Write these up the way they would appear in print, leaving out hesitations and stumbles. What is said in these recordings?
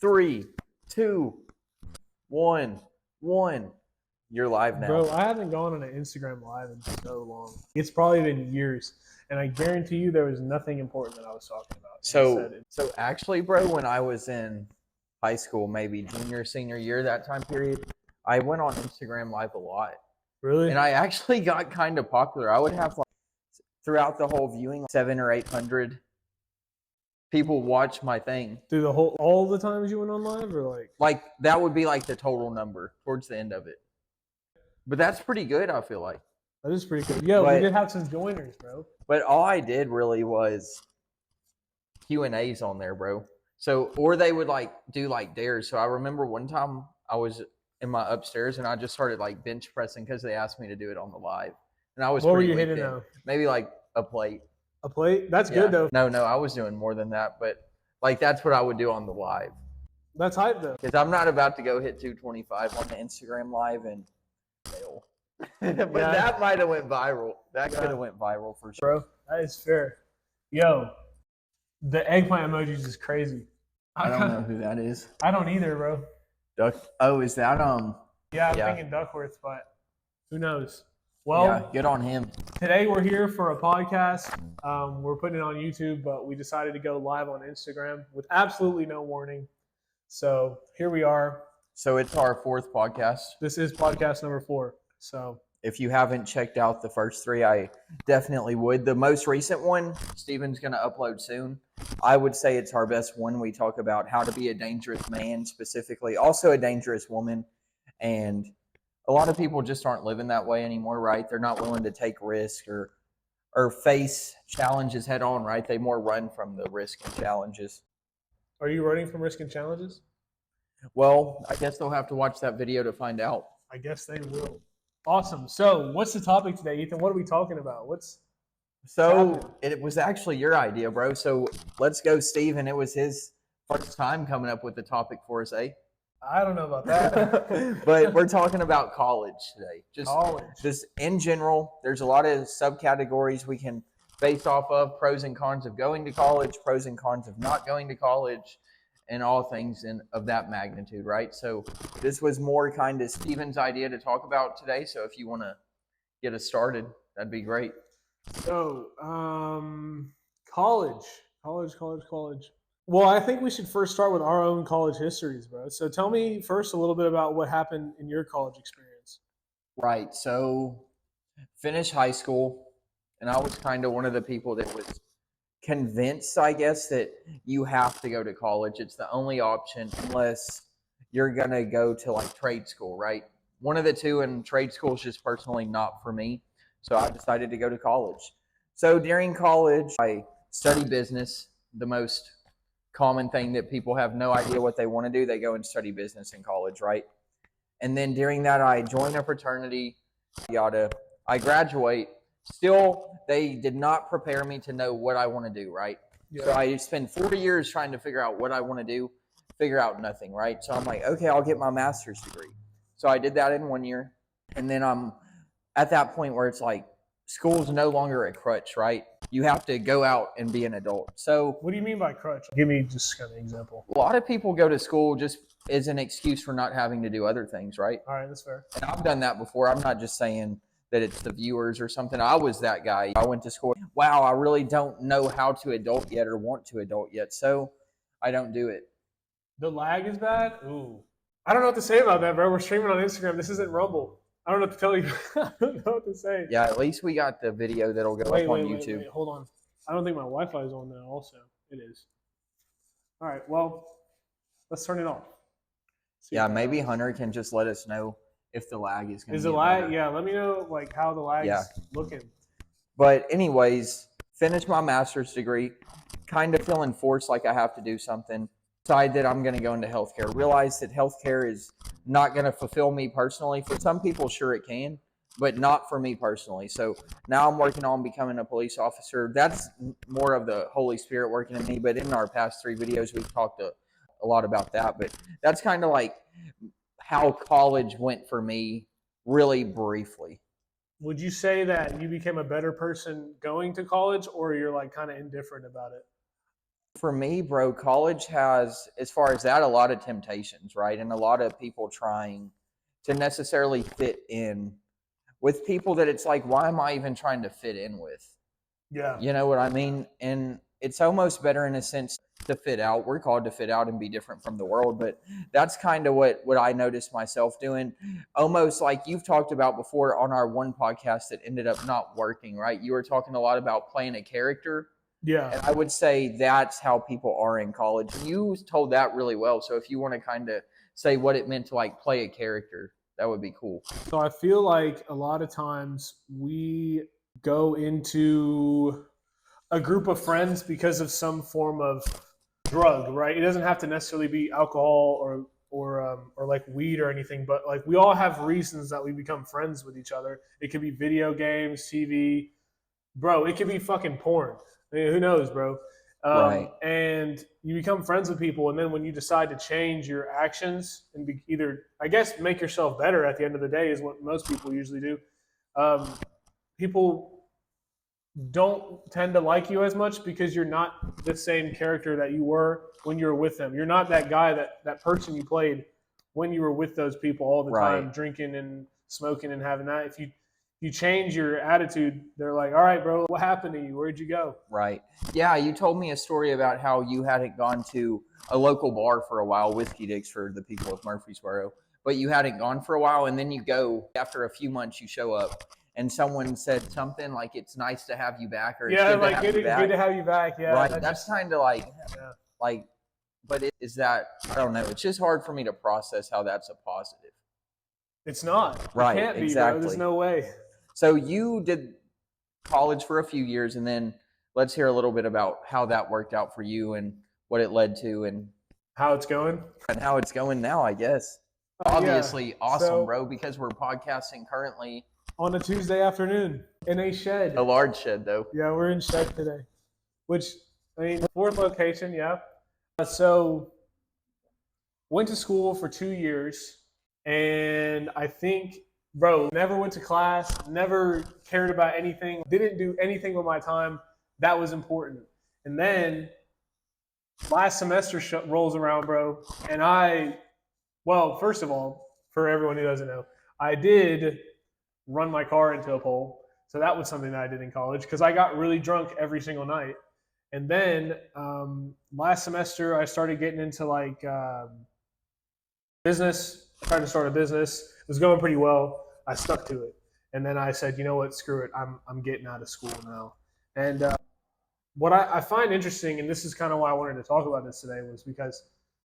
3, 2, 1, 1. You're live now. Bro, I haven't gone on an Instagram live in so long. It's probably been years. And I guarantee you there was nothing important that I was talking about. So actually, bro, when I was in high school, maybe junior, senior year, that time period, I went on Instagram live a lot. Really? And I actually got kind of popular. I would have, like, throughout the whole viewing, 700 or 800 people watch my thing. Through all the times you went on live, or like that would be like the total number towards the end of it. But that's pretty good, I feel like. That is pretty good. Yeah, we did have some joiners, bro. But all I did really was Q&As on there, bro. So, or they would do dares. So I remember one time I was in my upstairs and I just started bench pressing because they asked me to do it on the live. And I was what were you hitting though? Maybe a plate. A plate? That's good though. No, I was doing more than that, but that's what I would do on the live. That's hype though. Because I'm not about to go hit 225 on the Instagram live and fail. But that might have went viral. That could have went viral for sure. Bro, that is fair. Yo, the eggplant emojis is crazy. I don't know who that is. I don't either, bro. Duck. Oh, is that Yeah, I'm thinking Duckworth, but who knows? Well, yeah, good on him. Today we're here for a podcast. We're putting it on YouTube, but we decided to go live on Instagram with absolutely no warning. So here we are. So it's our 4th podcast. This is podcast number 4. So if you haven't checked out the first 3, I definitely would. The most recent one, Steven's going to upload soon. I would say it's our best one. We talk about how to be a dangerous man, specifically, also a dangerous woman. And a lot of people just aren't living that way anymore, right? They're not willing to take risk or face challenges head on, right? They more run from the risk and challenges. Are you running from risk and challenges? Well, I guess they'll have to watch that video to find out. I guess they will. Awesome. So what's the topic today, Ethan? What are we talking about? It was actually your idea, bro. So let's go, Steven. It was his first time coming up with the topic for us, eh? I don't know about that. But we're talking about college today. College. Just in general, there's a lot of subcategories we can base off of, pros and cons of going to college, pros and cons of not going to college, and all things of that magnitude, right? So this was more kind of Steven's idea to talk about today. So if you want to get us started, that'd be great. So, college. Well, I think we should first start with our own college histories, bro. So tell me first a little bit about what happened in your college experience. Right. So finished high school, and I was kind of one of the people that was convinced, I guess, that you have to go to college. It's the only option unless you're going to go to trade school, right? One of the two, and trade school is just personally not for me. So I decided to go to college. So during college, I studied business, the most common thing that people have no idea what they want to do. They go and study business in college, right? And then during that, I joined a fraternity, I graduate. Still, they did not prepare me to know what I want to do, right? Yeah. So I spent 4 years trying to figure out what I want to do, figure out nothing, right? So I'm like, okay, I'll get my master's degree. So I did that in 1 year. And then I'm at that point where it's school's no longer a crutch, right? You have to go out and be an adult. So what do you mean by crutch? Give me just kind of an example. A lot of people go to school just as an excuse for not having to do other things, right? All right, that's fair. And I've done that before. I'm not just saying that it's the viewers or something. I was that guy. I went to school. Wow, I really don't know how to adult yet or want to adult yet, so I don't do it. The lag is bad? Ooh. I don't know what to say about that, bro. We're streaming on Instagram. This isn't Rumble. I don't know what to tell you. I don't know what to say. Yeah, at least we got the video that'll go up on YouTube. Wait, hold on. I don't think my Wi-Fi is on now also. It is. All right, well, let's turn it off. Yeah, maybe Hunter can just let us know if the lag is going to be. Is the lag? Better. Yeah, let me know how the lag is looking. But anyways, finished my master's degree, kind of feeling forced I have to do something. Decide that I'm going to go into healthcare. Realize that healthcare is not going to fulfill me personally. For some people, sure it can, but not for me personally. So now I'm working on becoming a police officer. That's more of the Holy Spirit working in me. But in our past 3 videos, we've talked a lot about that. But that's kind of how college went for me, really briefly. Would you say that you became a better person going to college, or you're kind of indifferent about it? For me, bro, college has, as far as that, a lot of temptations, right? And a lot of people trying to necessarily fit in with people that it's like, why am I even trying to fit in with? Yeah. You know what I mean? And it's almost better in a sense to fit out. We're called to fit out and be different from the world, but that's kind of what I noticed myself doing. Almost like you've talked about before on our one podcast that ended up not working, right? You were talking a lot about playing a character. Yeah. And I would say that's how people are in college. And you told that really well. So if you want to kind of say what it meant to like play a character, that would be cool. So I feel like a lot of times we go into a group of friends because of some form of drug, right? It doesn't have to necessarily be alcohol or like weed or anything, but like we all have reasons that we become friends with each other. It could be video games, TV, bro. It could be fucking porn. I mean, who knows, bro? Right. And you become friends with people, and then when you decide to change your actions and be either, I guess, make yourself better at the end of the day is what most people usually do. People don't tend to like you as much because you're not the same character that you were when you were with them. You're not that guy, that person you played when you were with those people all the time, drinking and smoking and having that. If you change your attitude, they're like, all right, bro, what happened to you? Where'd you go? Right. Yeah, you told me a story about how you hadn't gone to a local bar for a while, Whiskey Dicks for the people of Murfreesboro, but you hadn't gone for a while, and then you go, after a few months, you show up, and someone said something like, it's nice to have you back, or it's Yeah, good like to have good, you back. good to have you back. Yeah, Right. That's kind of like, but is that, I don't know, it's just hard for me to process how that's a positive. It's not. Right, It can't be, exactly. bro. There's no way. So you did college for a few years, and then let's hear a little bit about how that worked out for you and what it led to and how it's going now, I guess. Obviously, yeah. awesome, So, bro, because we're podcasting currently on a Tuesday afternoon in a shed. A large shed, though. Yeah, we're in shed today, which, I mean, fourth location, yeah. So, went to school for 2 years, and I think, bro, never went to class, never cared about anything, didn't do anything with my time that was important. And then last semester rolls around, bro, and well, first of all, for everyone who doesn't know, I did run my car into a pole. So that was something that I did in college because I got really drunk every single night. And then last semester, I started getting into like business. I tried to start a business. It was going pretty well. I stuck to it. And then I said, you know what, screw it. I'm getting out of school now. And what I find interesting, and this is kind of why I wanted to talk about this today, was because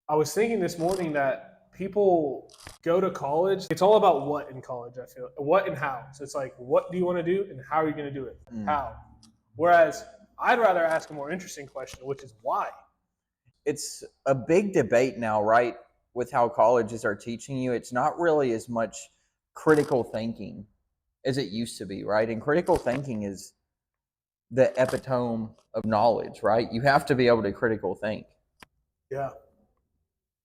I was thinking this morning that people go to college. It's all about what in college, I feel. What and how. So it's like, what do you want to do and how are you going to do it? How? Whereas I'd rather ask a more interesting question, which is why? It's a big debate now, right, with how colleges are teaching you. It's not really as much critical thinking as it used to be, right? And critical thinking is the epitome of knowledge, right? You have to be able to critical think. Yeah,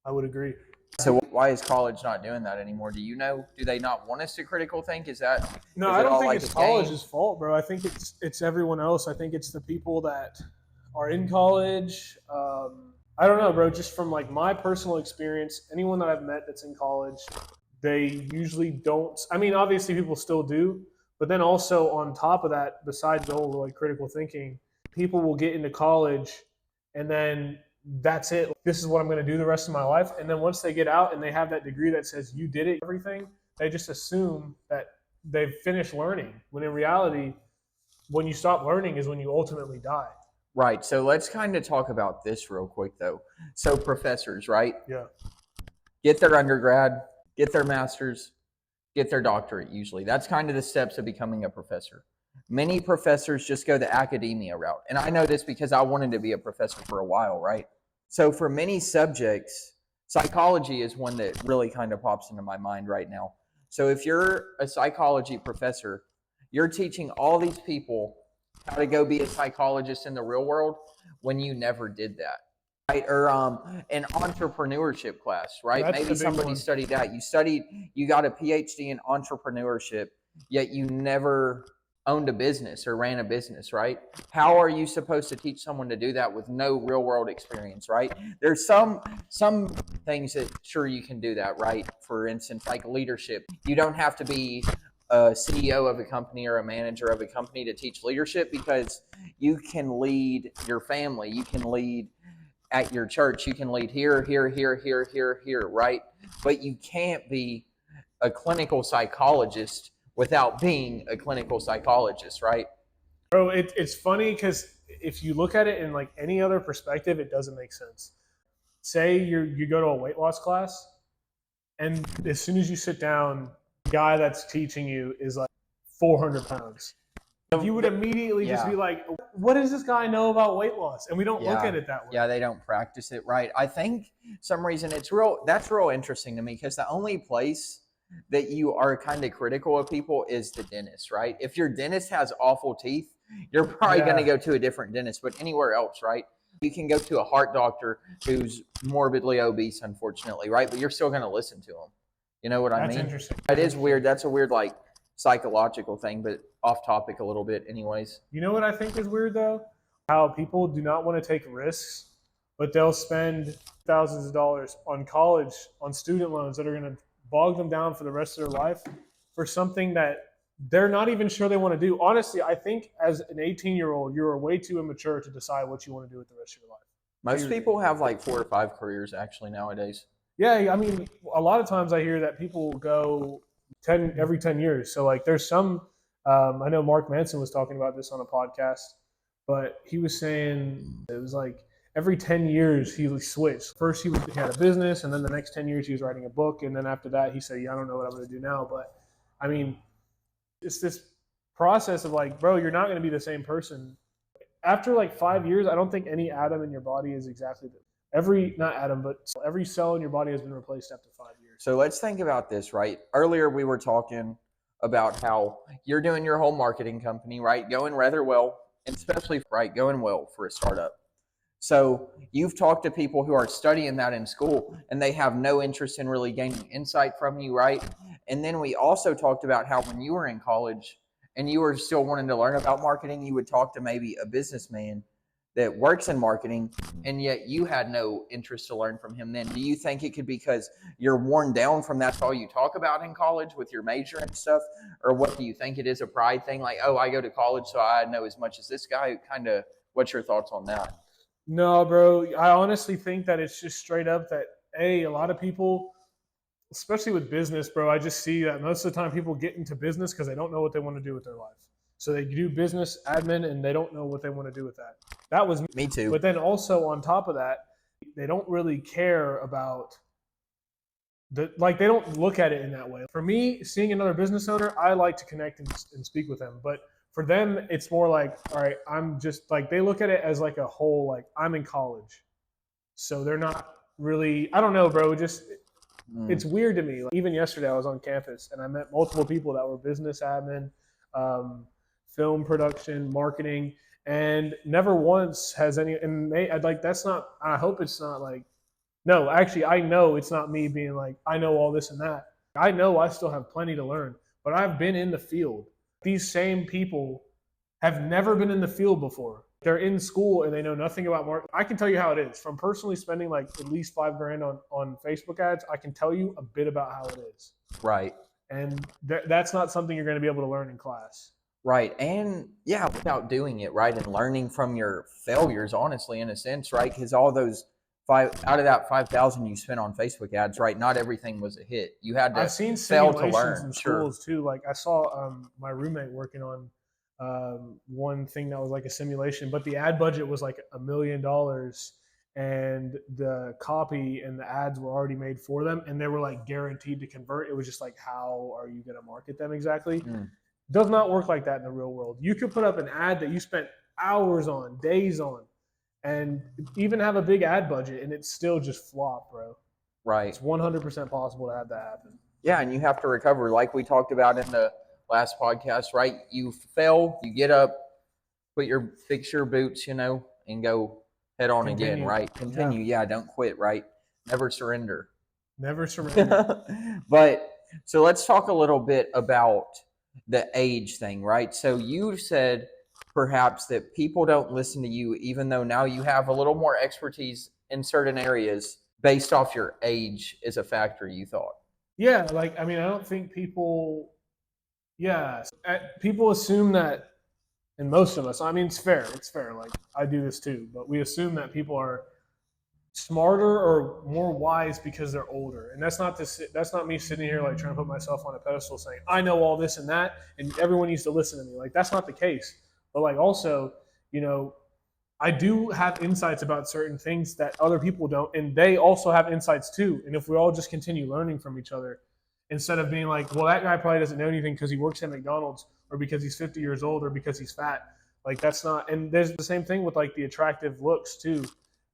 I would agree. So why is college not doing that anymore? Do you know? Do they not want us to critical think? No, I don't think it's college's fault, bro. I think it's everyone else. I think it's the people that are in college. I don't know, bro. Just from like my personal experience, anyone that I've met that's in college, they usually don't. I mean, obviously people still do, but then also on top of that, besides the whole like critical thinking, people will get into college and then that's it. This is what I'm going to do the rest of my life. And then once they get out and they have that degree that says you did it, everything, they just assume that they've finished learning. When in reality, when you stop learning is when you ultimately die. Right. So let's kind of talk about this real quick, though. So professors, right? Yeah. Get their undergrad, get their master's, get their doctorate usually. That's kind of the steps of becoming a professor. Many professors just go the academia route. And I know this because I wanted to be a professor for a while, right? So for many subjects, psychology is one that really kind of pops into my mind right now. So if you're a psychology professor, you're teaching all these people how to go be a psychologist in the real world when you never did that. Right? Or an entrepreneurship class, right? That's Maybe somebody studied that. You got a PhD in entrepreneurship, yet you never owned a business or ran a business, right? How are you supposed to teach someone to do that with no real world experience, right? There's some things that sure you can do that, right? For instance, like leadership. You don't have to be a CEO of a company or a manager of a company to teach leadership, because you can lead your family, you can lead at your church, you can lead here, here, here, here, here, here, right? But you can't be a clinical psychologist without being a clinical psychologist, right? Bro, it's funny because if you look at it in like any other perspective, it doesn't make sense. Say you go to a weight loss class, and as soon as you sit down, the guy that's teaching you is like 400 pounds. You would immediately just be like, what does this guy know about weight loss? And we don't look at it that way. Yeah, they don't practice it right. I think some reason that's real interesting to me, because the only place that you are kind of critical of people is the dentist, right? If your dentist has awful teeth, you're probably going to go to a different dentist. But anywhere else, right? You can go to a heart doctor who's morbidly obese, unfortunately, right? But you're still going to listen to him. You know what I mean? That's interesting. It is weird. That's a weird, like, psychological thing, but off topic a little bit anyways. You know what I think is weird though? How people do not want to take risks, but they'll spend thousands of dollars on college, on student loans that are going to bog them down for the rest of their life for something that they're not even sure they want to do. Honestly, I think as an 18-year-old, you're way too immature to decide what you want to do with the rest of your life. Most people have like 4 or 5 careers actually nowadays. Yeah, I mean, a lot of times I hear that people go every 10 years. So like there's some, I know Mark Manson was talking about this on a podcast, but he was saying it was like every 10 years he switched. First he had a business, and then the next 10 years he was writing a book. And then after that he said, yeah, I don't know what I'm going to do now. But I mean, it's this process of like, bro, you're not going to be the same person. After like 5 years, I don't think any atom in your body is exactly not atom, but every cell in your body has been replaced after 5 years. So let's think about this, right? Earlier we were talking about how you're doing your whole marketing company, right? Going rather well, and especially, right, going well for a startup. So you've talked to people who are studying that in school, and they have no interest in really gaining insight from you, right? And then we also talked about how when you were in college and you were still wanting to learn about marketing, you would talk to maybe a businessman that works in marketing, and yet you had no interest to learn from him then. Do you think it could be because you're worn down from that's all you talk about in college with your major and stuff? Or what do you think it is, a pride thing? Like, oh, I go to college, so I know as much as this guy. Kind of, what's your thoughts on that? No, bro. I honestly think that it's just straight up that, a lot of people, especially with business, bro, I just see that most of the time people get into business because they don't know what they want to do with their life. So they do business admin and they don't know what they want to do with that. That was me too. But then also on top of that, they don't really care about they don't look at it in that way. For me, seeing another business owner, I like to connect and speak with them. But for them, it's more like, all right, I'm just like, they look at it as like a whole, like I'm in college. So they're not really, I don't know, bro, it's weird to me. Like, even yesterday I was on campus and I met multiple people that were business admin, film production, marketing, and never once has any, and that's not, I hope it's not like, no, actually I know it's not me being like, I know all this and that. I know I still have plenty to learn, but I've been in the field. These same people have never been in the field before. They're in school and they know nothing about marketing. I can tell you how it is. From personally spending like at least $5,000 on Facebook ads, I can tell you a bit about how it is. Right. And that's not something you're going to be able to learn in class. Right. And yeah, without doing it, right, and learning from your failures, honestly, in a sense, right? Because all those out of that 5,000 you spent on Facebook ads, right? Not everything was a hit. You had to I've seen fail to simulations learn. in schools too. Like I saw my roommate working on one thing that was like a simulation, but the ad budget was like $1 million, and the copy and the ads were already made for them, and they were like guaranteed to convert. It was just like, how are you going to market them exactly? Does not work like that in the real world. You could put up an ad that you spent hours on, days on, and even have a big ad budget, and it's still just flop, bro. Right. It's 100% possible to have that happen. Yeah, and you have to recover, like we talked about in the last podcast, right? You fail, you get up, fix your boots, and go head on again, right? Continue. Yeah, don't quit, right? Never surrender. Never surrender. But so let's talk a little bit about the age thing, right? So you said perhaps that people don't listen to you, even though now you have a little more expertise in certain areas based off your age is a factor, you thought. Yeah, like I mean, I don't think people. Yeah, people assume that, and most of us. I mean, it's fair. It's fair. Like I do this too, but we assume that people are smarter or more wise because they're older, and that's not me sitting here like trying to put myself on a pedestal saying I know all this and that, and everyone needs to listen to me. Like that's not the case. But like also, you know, I do have insights about certain things that other people don't, and they also have insights too. And if we all just continue learning from each other, instead of being like, well, that guy probably doesn't know anything because he works at McDonald's or because he's 50 years old or because he's fat. Like that's not. And there's the same thing with like the attractive looks too.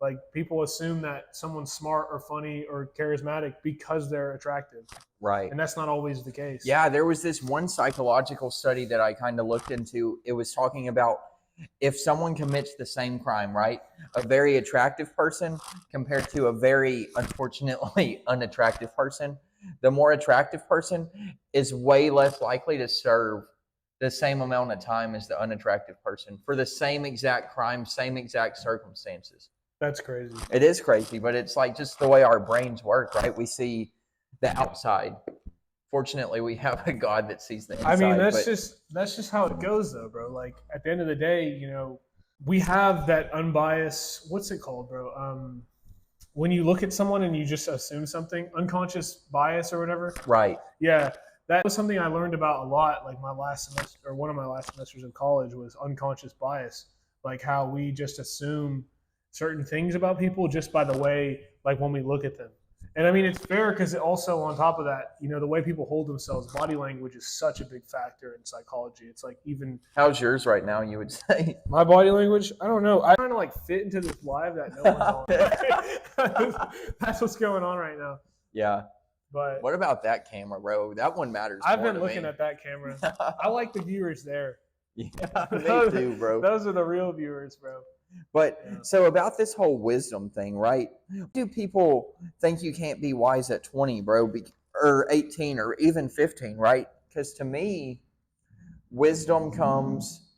Like people assume that someone's smart or funny or charismatic because they're attractive, Right. and that's not always the case. Yeah, there was this one psychological study that I kind of looked into. It was talking about if someone commits the same crime, right? A very attractive person compared to a very, unfortunately, unattractive person. The more attractive person is way less likely to serve the same amount of time as the unattractive person for the same exact crime, same exact circumstances. That's crazy. It is crazy, but it's like just the way our brains work, right? We see the outside. Fortunately, we have a God that sees the inside. I mean, that's just how it goes, though, bro. Like at the end of the day, you know, we have that unbiased. What's it called, bro? When you look at someone and you just assume something, unconscious bias or whatever. Right. Yeah, that was something I learned about a lot. Like my last semester, or one of my last semesters of college, was unconscious bias. Like how we just assume certain things about people just by the way, like when we look at them. And I mean, it's fair because also on top of that, you know, the way people hold themselves, body language is such a big factor in psychology. It's like even How's yours right now, you would say? my body language, I don't know. I'm trying to like fit into this live that no one's on. That's what's going on right now. Yeah. But what about that camera, bro? That one matters. I've been looking at that camera. I like the viewers there. Yeah, they do, bro. Those are the real viewers, bro. But yeah. So about this whole wisdom thing, right? Do people think you can't be wise at 20, bro, or 18 or even 15, right? Because to me, wisdom comes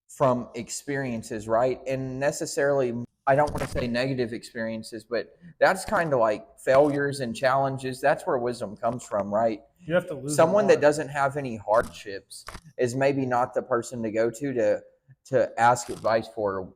from experiences, right? And necessarily, I don't want to say negative experiences, but that's kind of like failures and challenges. That's where wisdom comes from, right? You have to lose. Someone that doesn't have any hardships is maybe not the person to go to ask advice for,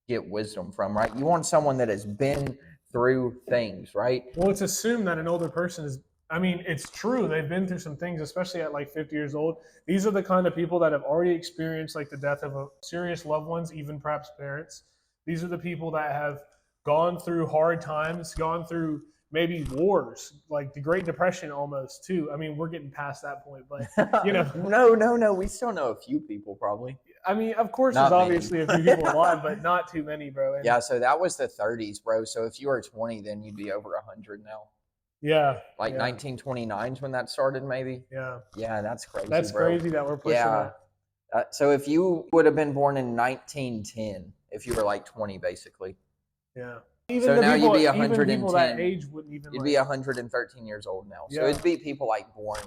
get wisdom from, right? You want someone that has been through things, right? Well, it's assumed that an older person is, I mean, it's true. They've been through some things, especially at like 50 years old. These are the kind of people that have already experienced like the death of a serious loved ones, even perhaps parents. These are the people that have gone through hard times, gone through maybe wars, like the Great Depression almost too. I mean, we're getting past that point, but you know. No. We still know a few people probably. I mean, of course, there's obviously a few people alive, but not too many, bro. And yeah, so that was the 30s, bro. So if you were 20, then you'd be over 100 now. Yeah. Like 1929 is when that started, maybe. Yeah. Yeah, that's crazy. That's bro. crazy that we're pushing that. So if you would have been born in 1910, if you were like 20, basically. Yeah. Even so now people, you'd be 110. People that age wouldn't even. You'd be 113 years old now. So it'd be people like born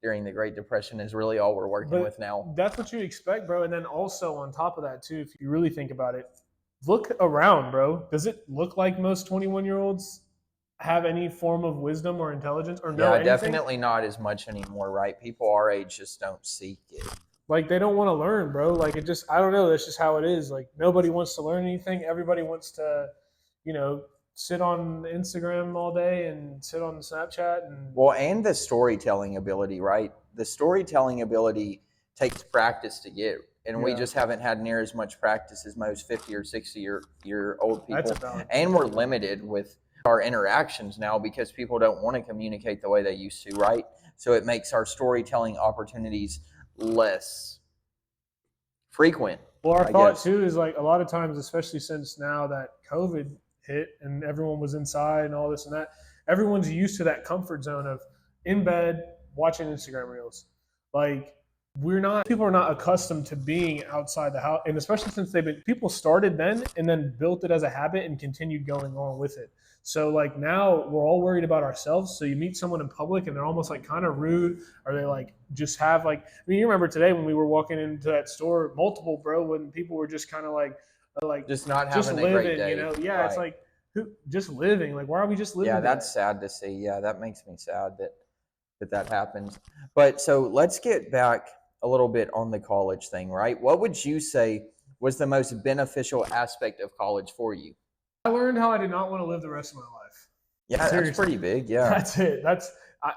during the Great Depression is really all we're working with now. That's what you expect, bro. And then also on top of that too, if you really think about it, look around, bro. Does it look like most 21-year-olds have any form of wisdom or intelligence or know anything? Definitely not as much anymore, right? People our age just don't seek it. Like they don't want to learn, bro. Like it just, I don't know. That's just how it is. Like nobody wants to learn anything. Everybody wants to, you know, sit on Instagram all day and sit on Snapchat and the storytelling ability, right? The storytelling ability takes practice to get, and we just haven't had near as much practice as most 50 or 60 year old people. And we're limited with our interactions now because people don't want to communicate the way they used to, right? So it makes our storytelling opportunities less frequent. Well, our thought too is like a lot of times, especially since now that COVID hit and everyone was inside and all this and that, everyone's used to that comfort zone of in bed watching Instagram reels. Like people are not accustomed to being outside the house, and especially since people started then and then built it as a habit and continued going on with it. So like now we're all worried about ourselves. So you meet someone in public and they're almost like kind of rude, or they like just have like, I mean, you remember today when we were walking into that store, multiple, bro, when people were just kind of like Just not just having a great living, day. you know? Yeah, it's Right. like just living. Like, why are we just living? Yeah, today? that's sad to see. Yeah, that makes me sad that happens. But so let's get back a little bit on the college thing, right? What would you say was the most beneficial aspect of college for you? I learned how I did not want to live the rest of my life. Yeah, that's Seriously. pretty big. Yeah. That's it. That's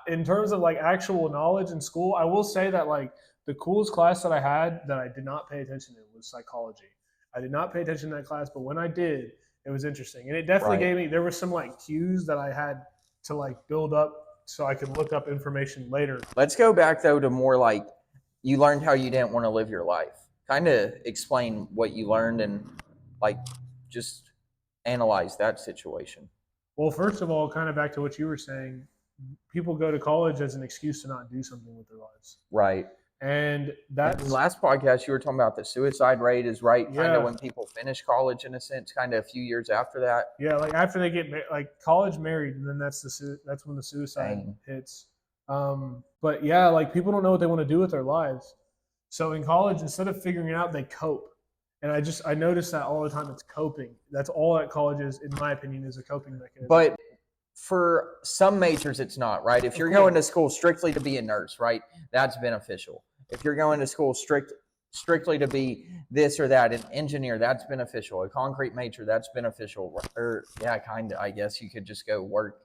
in terms of like actual knowledge in school. I will say that like the coolest class that I had that I did not pay attention to was psychology. I did not pay attention to that class, but when I did, it was interesting, and it definitely Right. gave me. There were some like cues that I had to like build up so I could look up information later. Let's go back though to more like you learned how you didn't want to live your life. Kind of explain what you learned and like just analyze that situation. Well, first of all, kind of back to what you were saying, people go to college as an excuse to not do something with their lives. Right. And In that's the last podcast, you were talking about the suicide rate is right, kind Yeah. of when people finish college in a sense, kind of a few years after that. yeah, like after they get like college married, and then that's when the suicide Dang. hits. But yeah, like people don't know what they want to do with their lives. So in college, instead of figuring it out, they cope. And I notice that all the time. It's coping. That's all that college is, in my opinion, is a coping mechanism. But for some majors, it's not, right? If you're going to school strictly to be a nurse, right, that's beneficial. If you're going to school strictly to be this or that, an engineer, that's beneficial. A concrete major, that's beneficial. Or yeah, kind of. I guess you could just go work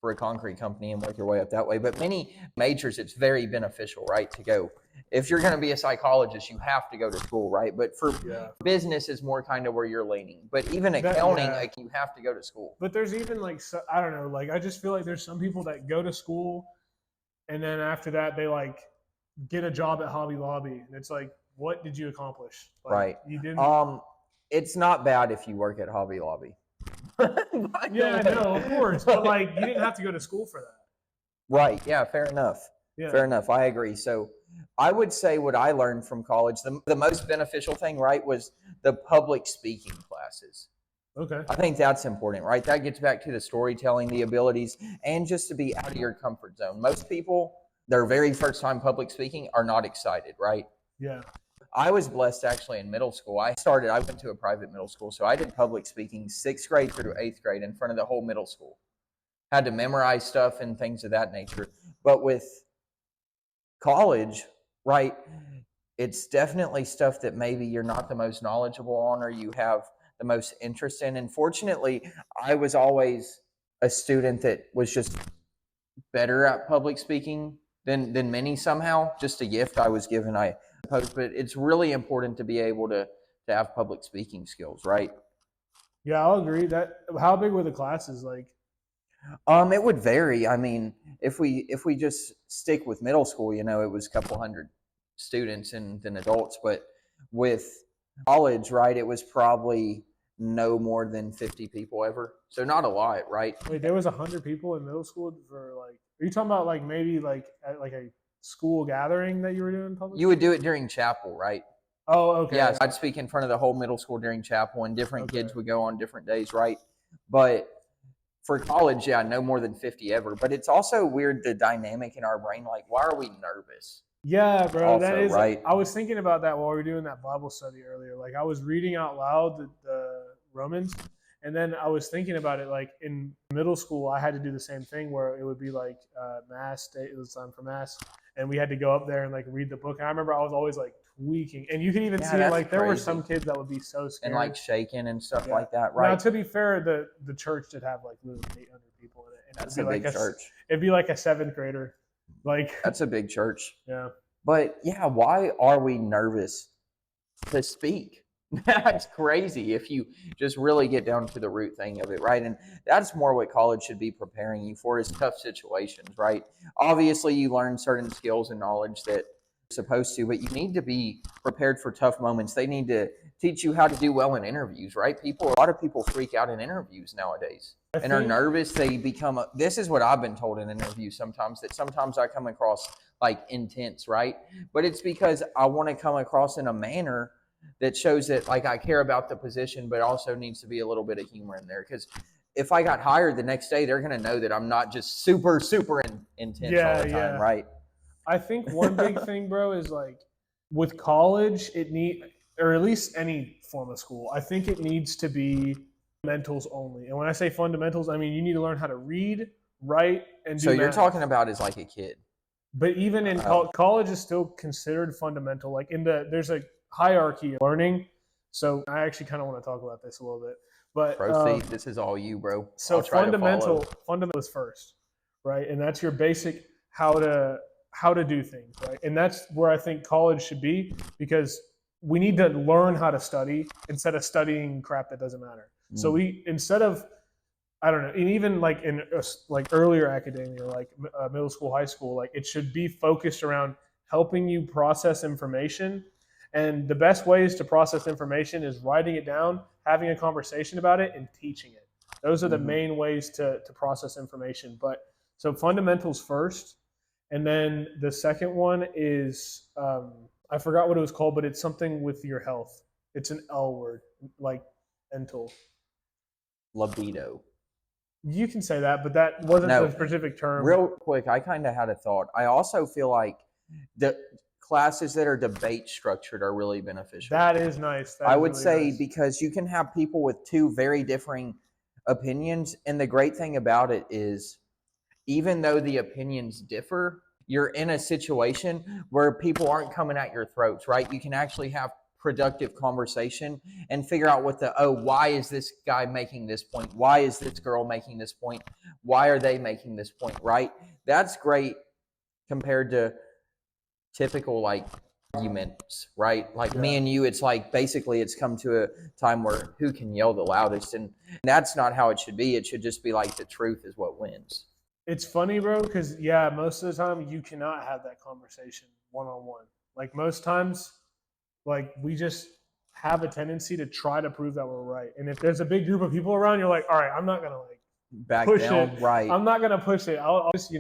for a concrete company and work your way up that way. But many majors, it's very beneficial, right, to go. If you're going to be a psychologist, you have to go to school, right? But for business is more kind of where you're leaning. But even accounting, like you have to go to school. But there's even like I don't know, like I just feel like there's some people that go to school, and then after that they like get a job at Hobby Lobby, and it's like, what did you accomplish? Like, Right. You didn't. It's not bad if you work at Hobby Lobby. Yeah, no, of course, but like you didn't have to go to school for that. Right. Yeah. Fair enough. Yeah. Fair enough. I agree. So I would say what I learned from college, the most beneficial thing, right, was the public speaking classes. Okay. I think that's important, right? That gets back to the storytelling, the abilities, and just to be out of your comfort zone. Most people, their very first time public speaking, are not excited, right? Yeah. I was blessed actually in middle school. I went to a private middle school, so I did public speaking 6th grade through 8th grade in front of the whole middle school. Had to memorize stuff and things of that nature. But with college, right, it's definitely stuff that maybe you're not the most knowledgeable on or you have the most interest in. And fortunately, I was always a student that was just better at public speaking than many somehow. Just a gift I was given, I suppose. But it's really important to be able to have public speaking skills, right? Yeah, I'll agree. That how big were the classes like? It would vary. I mean, if we just stick with middle school, you know, it was a couple hundred students and then adults. But with college, right, it was probably no more than 50 people ever. So not a lot, right? Wait, there was 100 people in middle school for like. Are you talking about like maybe like at like a school gathering that you were doing in public? You would do it during chapel, right? Oh, okay. Yeah, so I'd speak in front of the whole middle school during chapel, and different kids would go on different days, right? But for college, yeah, no more than 50 ever. But it's also weird the dynamic in our brain. Like, why are we nervous? Yeah, bro. Also, that is right. I was thinking about that while we were doing that Bible study earlier. Like I was reading out loud the Romans, and then I was thinking about it. Like in middle school, I had to do the same thing where it would be like mass day. It was time for mass, and we had to go up there and like read the book. And I remember I was always like tweaking, and you could even see like there were some kids that would be so scared and like shaking and stuff like that, right? Now, to be fair, the church did have like literally 800 people in it. And that's a big church. It'd be like a 7th grader. Like that's a big church. Yeah. But yeah, why are we nervous to speak? That's crazy if you just really get down to the root thing of it, right? And that's more what college should be preparing you for is tough situations, right? Obviously, you learn certain skills and knowledge that you're supposed to, but you need to be prepared for tough moments. They need to teach you how to do well in interviews, right? A lot of people freak out in interviews nowadays and are nervous. They become, this is what I've been told in interviews sometimes, that sometimes I come across like intense, right? But it's because I want to come across in a manner that shows that like I care about the position, but also needs to be a little bit of humor in there. Because if I got hired the next day, they're going to know that I'm not just super intense all the time, right? I think one big thing, bro, is like with college, or at least any form of school, I think it needs to be fundamentals only. And when I say fundamentals, I mean you need to learn how to read, write, and do So you're math. talking about as like a kid. But even in college is still considered fundamental. Like there's a hierarchy of learning. So I actually kind of want to talk about this a little bit. But proceed. This is all you, bro. So fundamental is first, right? And that's your basic how to do things, right? And that's where I think college should be, because we need to learn how to study instead of studying crap that doesn't matter. So we, instead of, I don't know, and even like in like earlier academia, like middle school, high school, like it should be focused around helping you process information. And the best ways to process information is writing it down, having a conversation about it, and teaching it. Those are the main ways to process information. But so fundamentals first, and then the second one is I forgot what it was called, but it's something with your health. It's an L word, like mental. Libido. You can say that, but that wasn't the specific term. Real quick, I kind of had a thought. I also feel like the classes that are debate structured are really beneficial. That is nice. I would say because you can have people with two very differing opinions, and the great thing about it is, even though the opinions differ, you're in a situation where people aren't coming at your throats, right? You can actually have productive conversation and figure out why is this guy making this point? Why is this girl making this point? Why are they making this point, right? That's great compared to typical like arguments, right? Like me and you, it's like basically it's come to a time where who can yell the loudest, and that's not how it should be. It should just be like the truth is what wins. It's funny, bro, because most of the time you cannot have that conversation one-on-one. Like most times, like we just have a tendency to try to prove that we're right. And if there's a big group of people around, you're like, all right, I'm not gonna like back push down, it. right? I'm not gonna push it. I'll just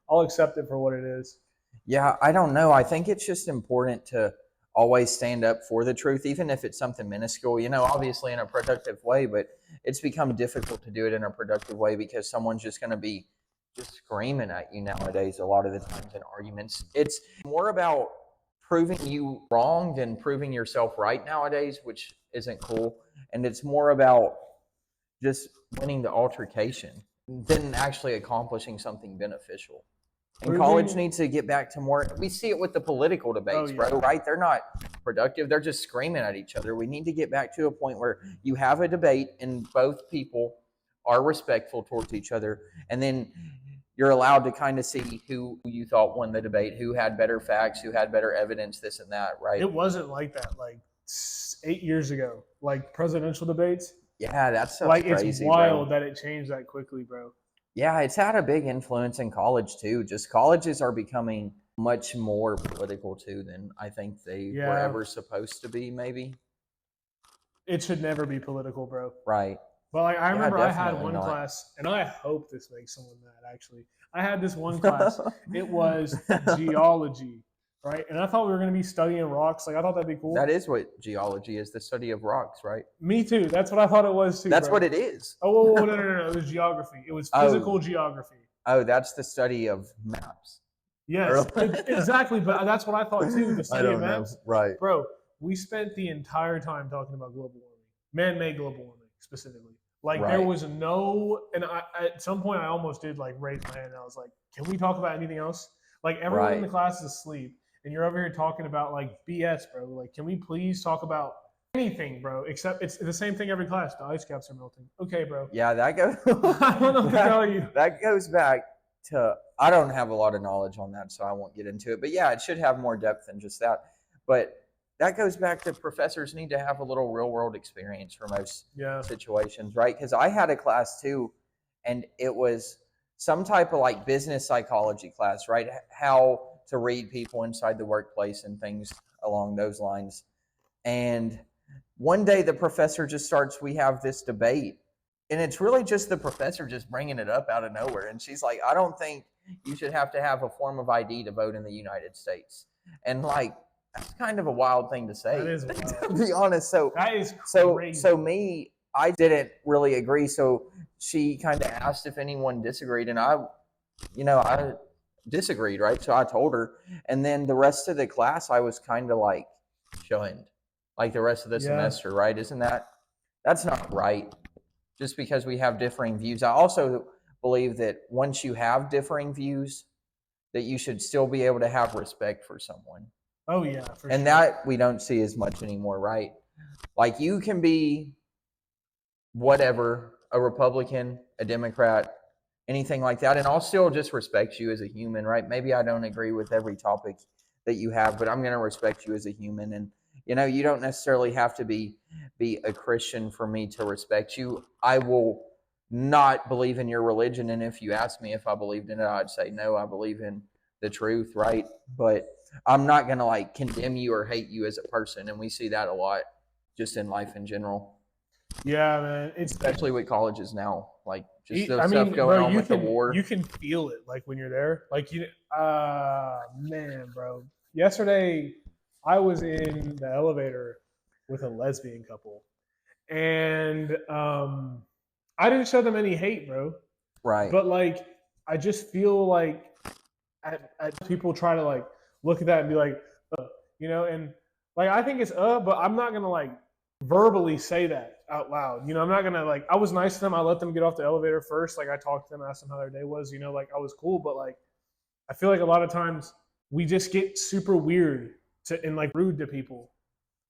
I'll accept it for what it is. Yeah, I don't know. I think it's just important to always stand up for the truth, even if it's something minuscule, obviously in a productive way, but it's become difficult to do it in a productive way because someone's just going to be just screaming at you nowadays a lot of the times in arguments. It's more about proving you wrong than proving yourself right nowadays, which isn't cool. And it's more about just winning the altercation than actually accomplishing something beneficial. And college needs to get back to more. We see it with the political debates, bro, right? They're not productive. They're just screaming at each other. We need to get back to a point where you have a debate and both people are respectful towards each other. And then you're allowed to kind of see who you thought won the debate, who had better facts, who had better evidence, this and that, right? It wasn't like that like 8 years ago, like presidential debates. Yeah, that's like crazy, it's wild that it changed that quickly, bro. Yeah, it's had a big influence in college too. Just colleges are becoming much more political too than I think they were ever supposed to be, maybe. It should never be political, bro. Right. But like I remember I had one class, and I hope this makes someone mad, actually. I had this one class. It was geology, right? And I thought we were going to be studying rocks. Like I thought that'd be cool. That is what geology is, the study of rocks, right? Me too. That's what I thought it was too. That's what it is. Oh, no. It was geography. It was physical geography. Oh, that's the study of maps. Yes, exactly. But that's what I thought too, the study of maps. Right. Bro, we spent the entire time talking about global warming, man-made global warming specifically. Like there was no, and at some point I almost did like raise my hand and I was like, can we talk about anything else? Like everyone in the class is asleep and you're over here talking about like BS, bro. Like, can we please talk about anything, bro? Except it's the same thing every class. The ice caps are melting. Okay, bro. Yeah, that goes. I don't know what to tell you. That goes back to, I don't have a lot of knowledge on that, so I won't get into it. But yeah, it should have more depth than just that. But that goes back to professors need to have a little real world experience for most situations, right? Because I had a class too, and it was some type of like business psychology class, right? How to read people inside the workplace and things along those lines. And one day the professor just starts, we have this debate, and it's really just the professor just bringing it up out of nowhere. And she's like, I don't think you should have to have a form of ID to vote in the United States. And like, that's kind of a wild thing to say. That is wild. To be honest. So That is crazy. so me, I didn't really agree. So she kind of asked if anyone disagreed, and I disagreed, right? So I told her, and then the rest of the class, I was kind of like shunned, like the rest of the semester, right? That's not right. Just because we have differing views. I also believe that once you have differing views, that you should still be able to have respect for someone. Oh yeah, for and sure. That we don't see as much anymore, right? Like you can be whatever, a Republican, a Democrat, anything like that, and I'll still just respect you as a human, right? Maybe I don't agree with every topic that you have, but I'm going to respect you as a human. And you don't necessarily have to be a Christian for me to respect you. I will not believe in your religion, and if you ask me if I believed in it, I'd say no, I believe in the truth, right? But I'm not going to like condemn you or hate you as a person, and we see that a lot just in life in general. Yeah, man. Especially with colleges now, like just the I stuff mean, going bro, on with the war. You can feel it, like when you're there. Like man, bro. Yesterday, I was in the elevator with a lesbian couple, and I didn't show them any hate, bro. Right. But like, I just feel like at people try to like look at that and be like, and like I think it's but I'm not gonna like verbally say that out loud. I'm not gonna like. I was nice to them. I let them get off the elevator first. Like I talked to them, asked them how their day was. Like I was cool. But like, I feel like a lot of times we just get super weird and like rude to people.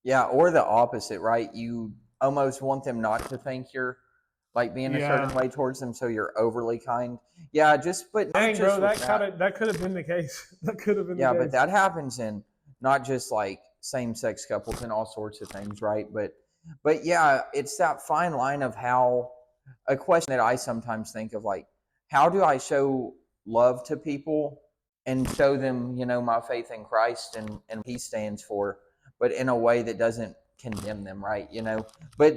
Yeah, or the opposite, right? You almost want them not to think you're like being a certain way towards them, so you're overly kind. Yeah, but dang, just bro, that could have been the case. That could have been. Yeah, the case. but that happens in not just like same-sex couples and all sorts of things, right? But yeah, it's that fine line of how a question that I sometimes think of, like, how do I show love to people and show them, my faith in Christ and He stands for, but in a way that doesn't condemn them, right? But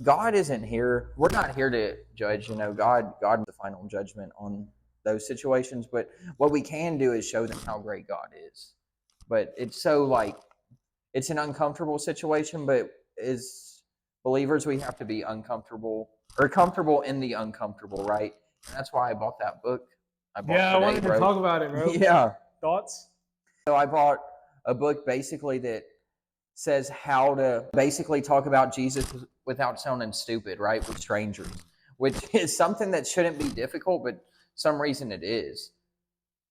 God isn't here. We're not here to judge. God is the final judgment on those situations. But what we can do is show them how great God is. But it's so like it's an uncomfortable situation. But as believers, we have to be uncomfortable or comfortable in the uncomfortable, right? And that's why I bought that book. I wanted to talk about it, bro. Yeah. Thoughts? So I bought a book basically that says how to basically talk about Jesus without sounding stupid, right? With strangers, which is something that shouldn't be difficult, but some reason it is.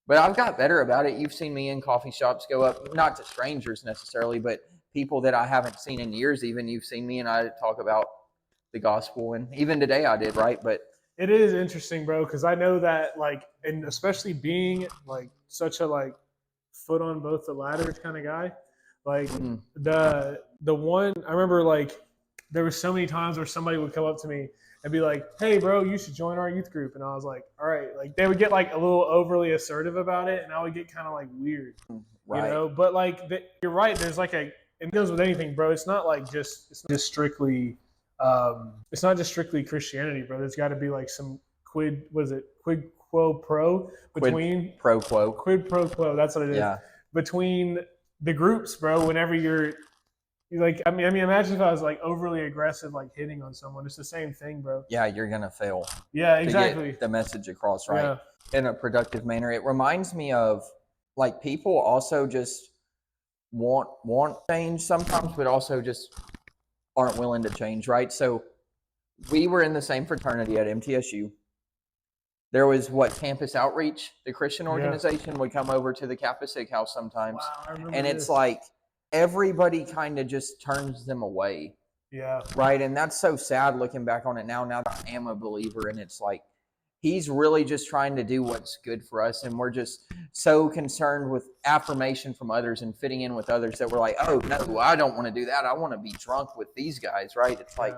But I've got better about it. You've seen me in coffee shops go up, not to strangers necessarily, but people that I haven't seen in years. Even you've seen me and I talk about the gospel, and even today I did, right? But it is interesting, bro, because I know that like, and especially being like such a like foot on both the ladders kind of guy. Like the one I remember, like there were so many times where somebody would come up to me and be like, "Hey, bro, you should join our youth group," and I was like, "All right." Like they would get like a little overly assertive about it, and I would get kind of like weird, right. But like you're right. There's like it goes with anything, bro. It's not just strictly Christianity, bro. There's got to be like some quid pro quo between quid pro quo. That's what it is. Yeah. Between the groups, bro. Whenever you're like, I mean, imagine if I was like overly aggressive, like hitting on someone. It's the same thing, bro. Yeah, you're gonna fail. Yeah, exactly. To get the message across, right? Yeah. In a productive manner. It reminds me of like people also just want change sometimes, but also just aren't willing to change, right? So we were in the same fraternity at MTSU. There was campus outreach, the Christian organization would come over to the Kappa Sig house sometimes. Wow, and it's like everybody kind of just turns them away. Yeah. Right. And that's so sad looking back on it now that I am a believer. And it's like, he's really just trying to do what's good for us. And we're just so concerned with affirmation from others and fitting in with others that we're like, oh, no, I don't want to do that. I want to be drunk with these guys. Right. It's like,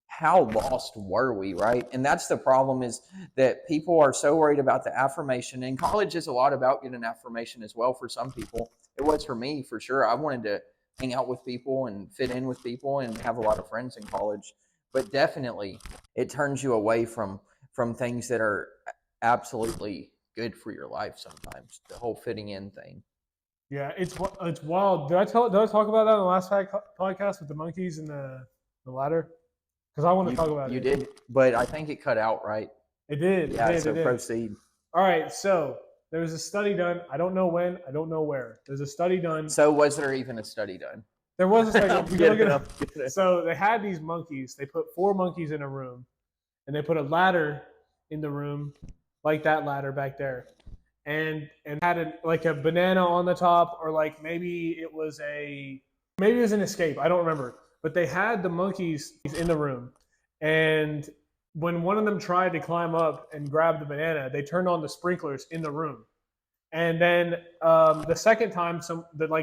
how lost were we, right? And that's the problem, is that people are so worried about the affirmation. And college is a lot about getting affirmation as well for some people. It was for me, for sure. I wanted to hang out with people and fit in with people and have a lot of friends in college. But definitely, it turns you away from things that are absolutely good for your life sometimes. The whole fitting in thing. Yeah, it's wild. Did I talk about that on the last podcast with the monkeys and the ladder? Because I want to talk about it. You did, but I think it cut out, right? It did. Yeah, it so did. proceed. All right, so there was a study done. I don't know when. I don't know where. There's a study done. So was there even a study done? There was a study done. You can look it up. Kidding. So they had these monkeys. They put 4 monkeys in a room, and they put a ladder in the room, like that ladder back there, and had like a banana on the top, or like maybe it was an escape. I don't remember. But they had the monkeys in the room, and when one of them tried to climb up and grab the banana, they turned on the sprinklers in the room. And then the second time,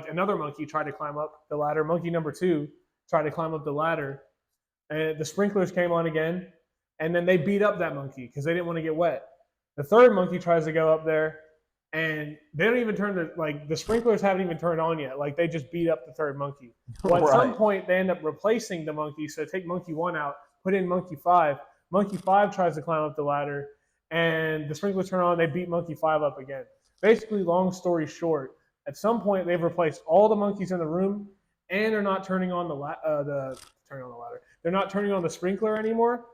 another monkey tried to climb up the ladder. Monkey number 2 tried to climb up the ladder, and the sprinklers came on again. And then they beat up that monkey because they didn't want to get wet. The third monkey tries to go up there, and they don't even turn the sprinklers haven't even turned on yet. Like, they just beat up the third monkey. Well, at some point, they end up replacing the monkey. So take monkey 1 out, put in monkey 5. Monkey 5 tries to climb up the ladder, and the sprinklers turn on. They beat monkey 5 up again. Basically, long story short, at some point they've replaced all the monkeys in the room, and they're not turning on the ladder. They're not turning on the sprinkler anymore.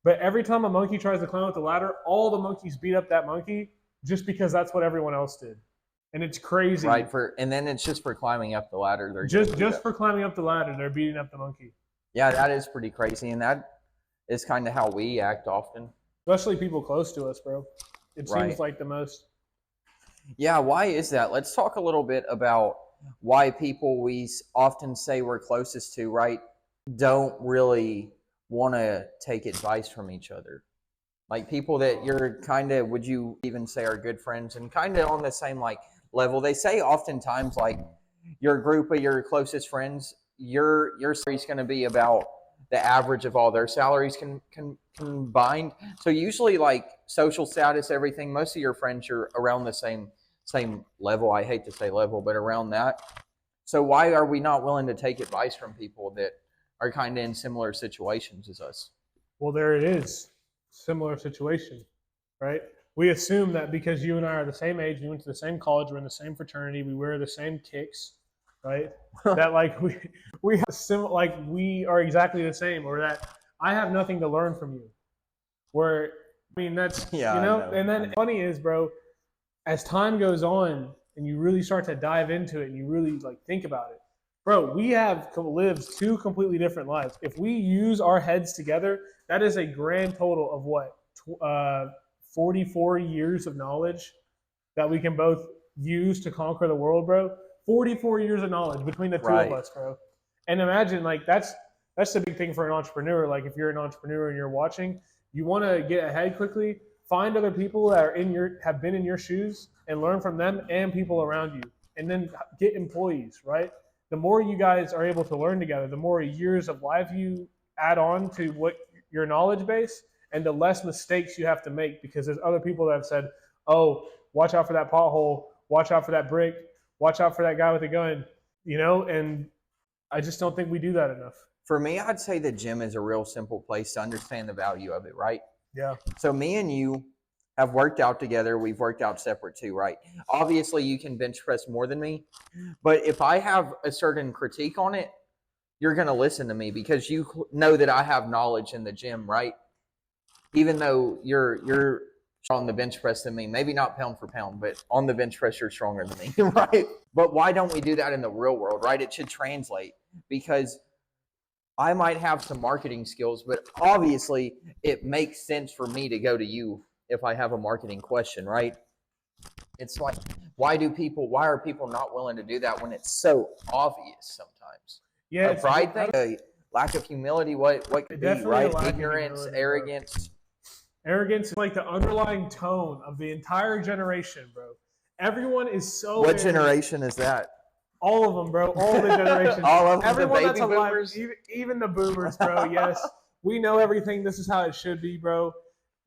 But every time a monkey tries to climb up the ladder, all the monkeys beat up that monkey just because that's what everyone else did. And it's crazy. Right, and then it's just for climbing up the ladder. They're just for climbing up the ladder, they're beating up the monkey. Yeah, that is pretty crazy, and that is kind of how we act often. Especially people close to us, bro. It seems like the most. Yeah, why is that? Let's talk a little bit about why people we often say we're closest to, right, don't really want to take advice from each other. Like people that you're kind of, would you even say are good friends and kind of on the same like level. They say oftentimes like your group of your closest friends, your salary is going to be about the average of all their salaries combined. So usually like social status, everything, most of your friends are around the same level. I hate to say level, but around that. So why are we not willing to take advice from people that are kind of in similar situations as us? Well, there it is. Similar situation, right? We assume that because you and I are the same age, we went to the same college, we're in the same fraternity, we wear the same kicks, right? That like we have we are exactly the same, or that I have nothing to learn from you. Where I mean that's and then funny is, bro, as time goes on and you really start to dive into it and you really like think about it, bro, we have lived 2 completely different lives. If we use our heads together, that is a grand total of what? 44 years of knowledge that we can both use to conquer the world, bro. 44 years of knowledge between the 2 of us, bro. And imagine, like, that's the big thing for an entrepreneur. Like, if you're an entrepreneur and you're watching, you want to get ahead quickly, find other people that are have been in your shoes and learn from them and people around you. And then get employees, right? The more you guys are able to learn together, the more years of life you add on to what your knowledge base, and the less mistakes you have to make, because there's other people that have said, oh, watch out for that pothole, watch out for that brick, watch out for that guy with a gun, and I just don't think we do that enough. For me, I'd say the gym is a real simple place to understand the value of it, right? Yeah. So me and you have worked out together. We've worked out separate too, right? Obviously, you can bench press more than me, but if I have a certain critique on it, you're going to listen to me because you know that I have knowledge in the gym, right? Even though you're on the bench press than me, maybe not pound for pound, but on the bench press, you're stronger than me, right? But why don't we do that in the real world, right? It should translate, because I might have some marketing skills, but obviously it makes sense for me to go to you if I have a marketing question, right? It's like, why are people not willing to do that when it's so obvious sometimes? Yeah, a pride thing, a lack of humility, what could be, right? Ignorance, arrogance. Arrogance is like the underlying tone of the entire generation, bro. Everyone is so. What generation is that? All of them, bro. All the generations. All of them. Everyone the baby that's alive, boomers? even the boomers, bro. Yes, we know everything. This is how it should be, bro.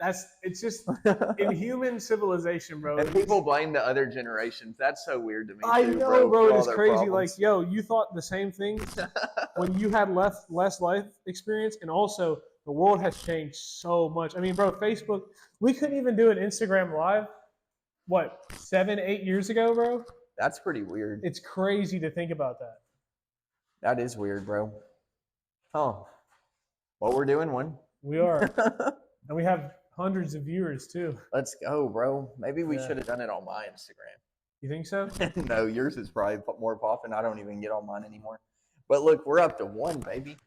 it's just in human civilization, bro. And people blame the other generations. That's so weird to me. I too, know, bro. for It all is their crazy. problems. Like, yo, you thought the same things when you had less life experience, and also the world has changed so much. I mean, bro, Facebook. We couldn't even do an Instagram live. What 7, 8 years ago, bro? That's pretty weird. It's crazy to think about that. That is weird, bro. Oh, well, we're doing one. We are, and we have hundreds of viewers too. Let's go, bro. Maybe we Yeah. should have done it on my Instagram. You think so? No, yours is probably more popping. I don't even get on mine anymore. But look, we're up to 1, baby.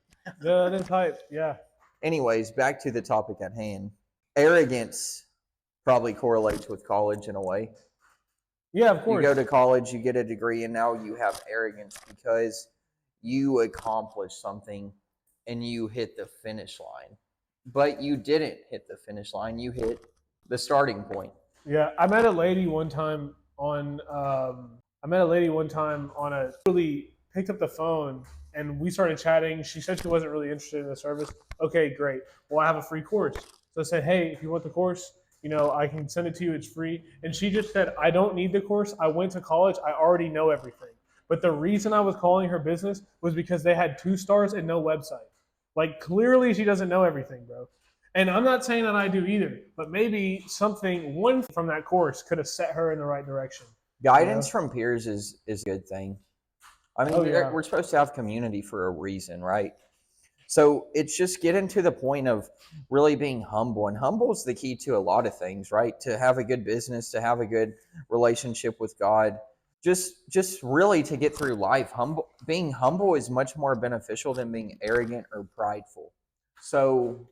No, that's hype. Yeah. Anyways, back to the topic at hand. Arrogance probably correlates with college in a way. Yeah, of course. You go to college, you get a degree, and now you have arrogance because you accomplished something and you hit the finish line. But you didn't hit the finish line. You hit the starting point. Yeah, I met a lady one time on. Really picked up the phone and we started chatting. She said she wasn't really interested in the service. Okay, great. Well, I have a free course. So I said, hey, if you want the course, I can send it to you. It's free. And she just said, I don't need the course. I went to college. I already know everything. But the reason I was calling her business was because they had 2 stars and no website. Like, clearly she doesn't know everything, bro. And I'm not saying that I do either, but maybe one from that course could have set her in the right direction. Guidance from peers is a good thing. I mean, we're supposed to have community for a reason, right? So it's just getting to the point of really being humble. And humble is the key to a lot of things, right? To have a good business, to have a good relationship with God, just really to get through life. Being humble is much more beneficial than being arrogant or prideful. So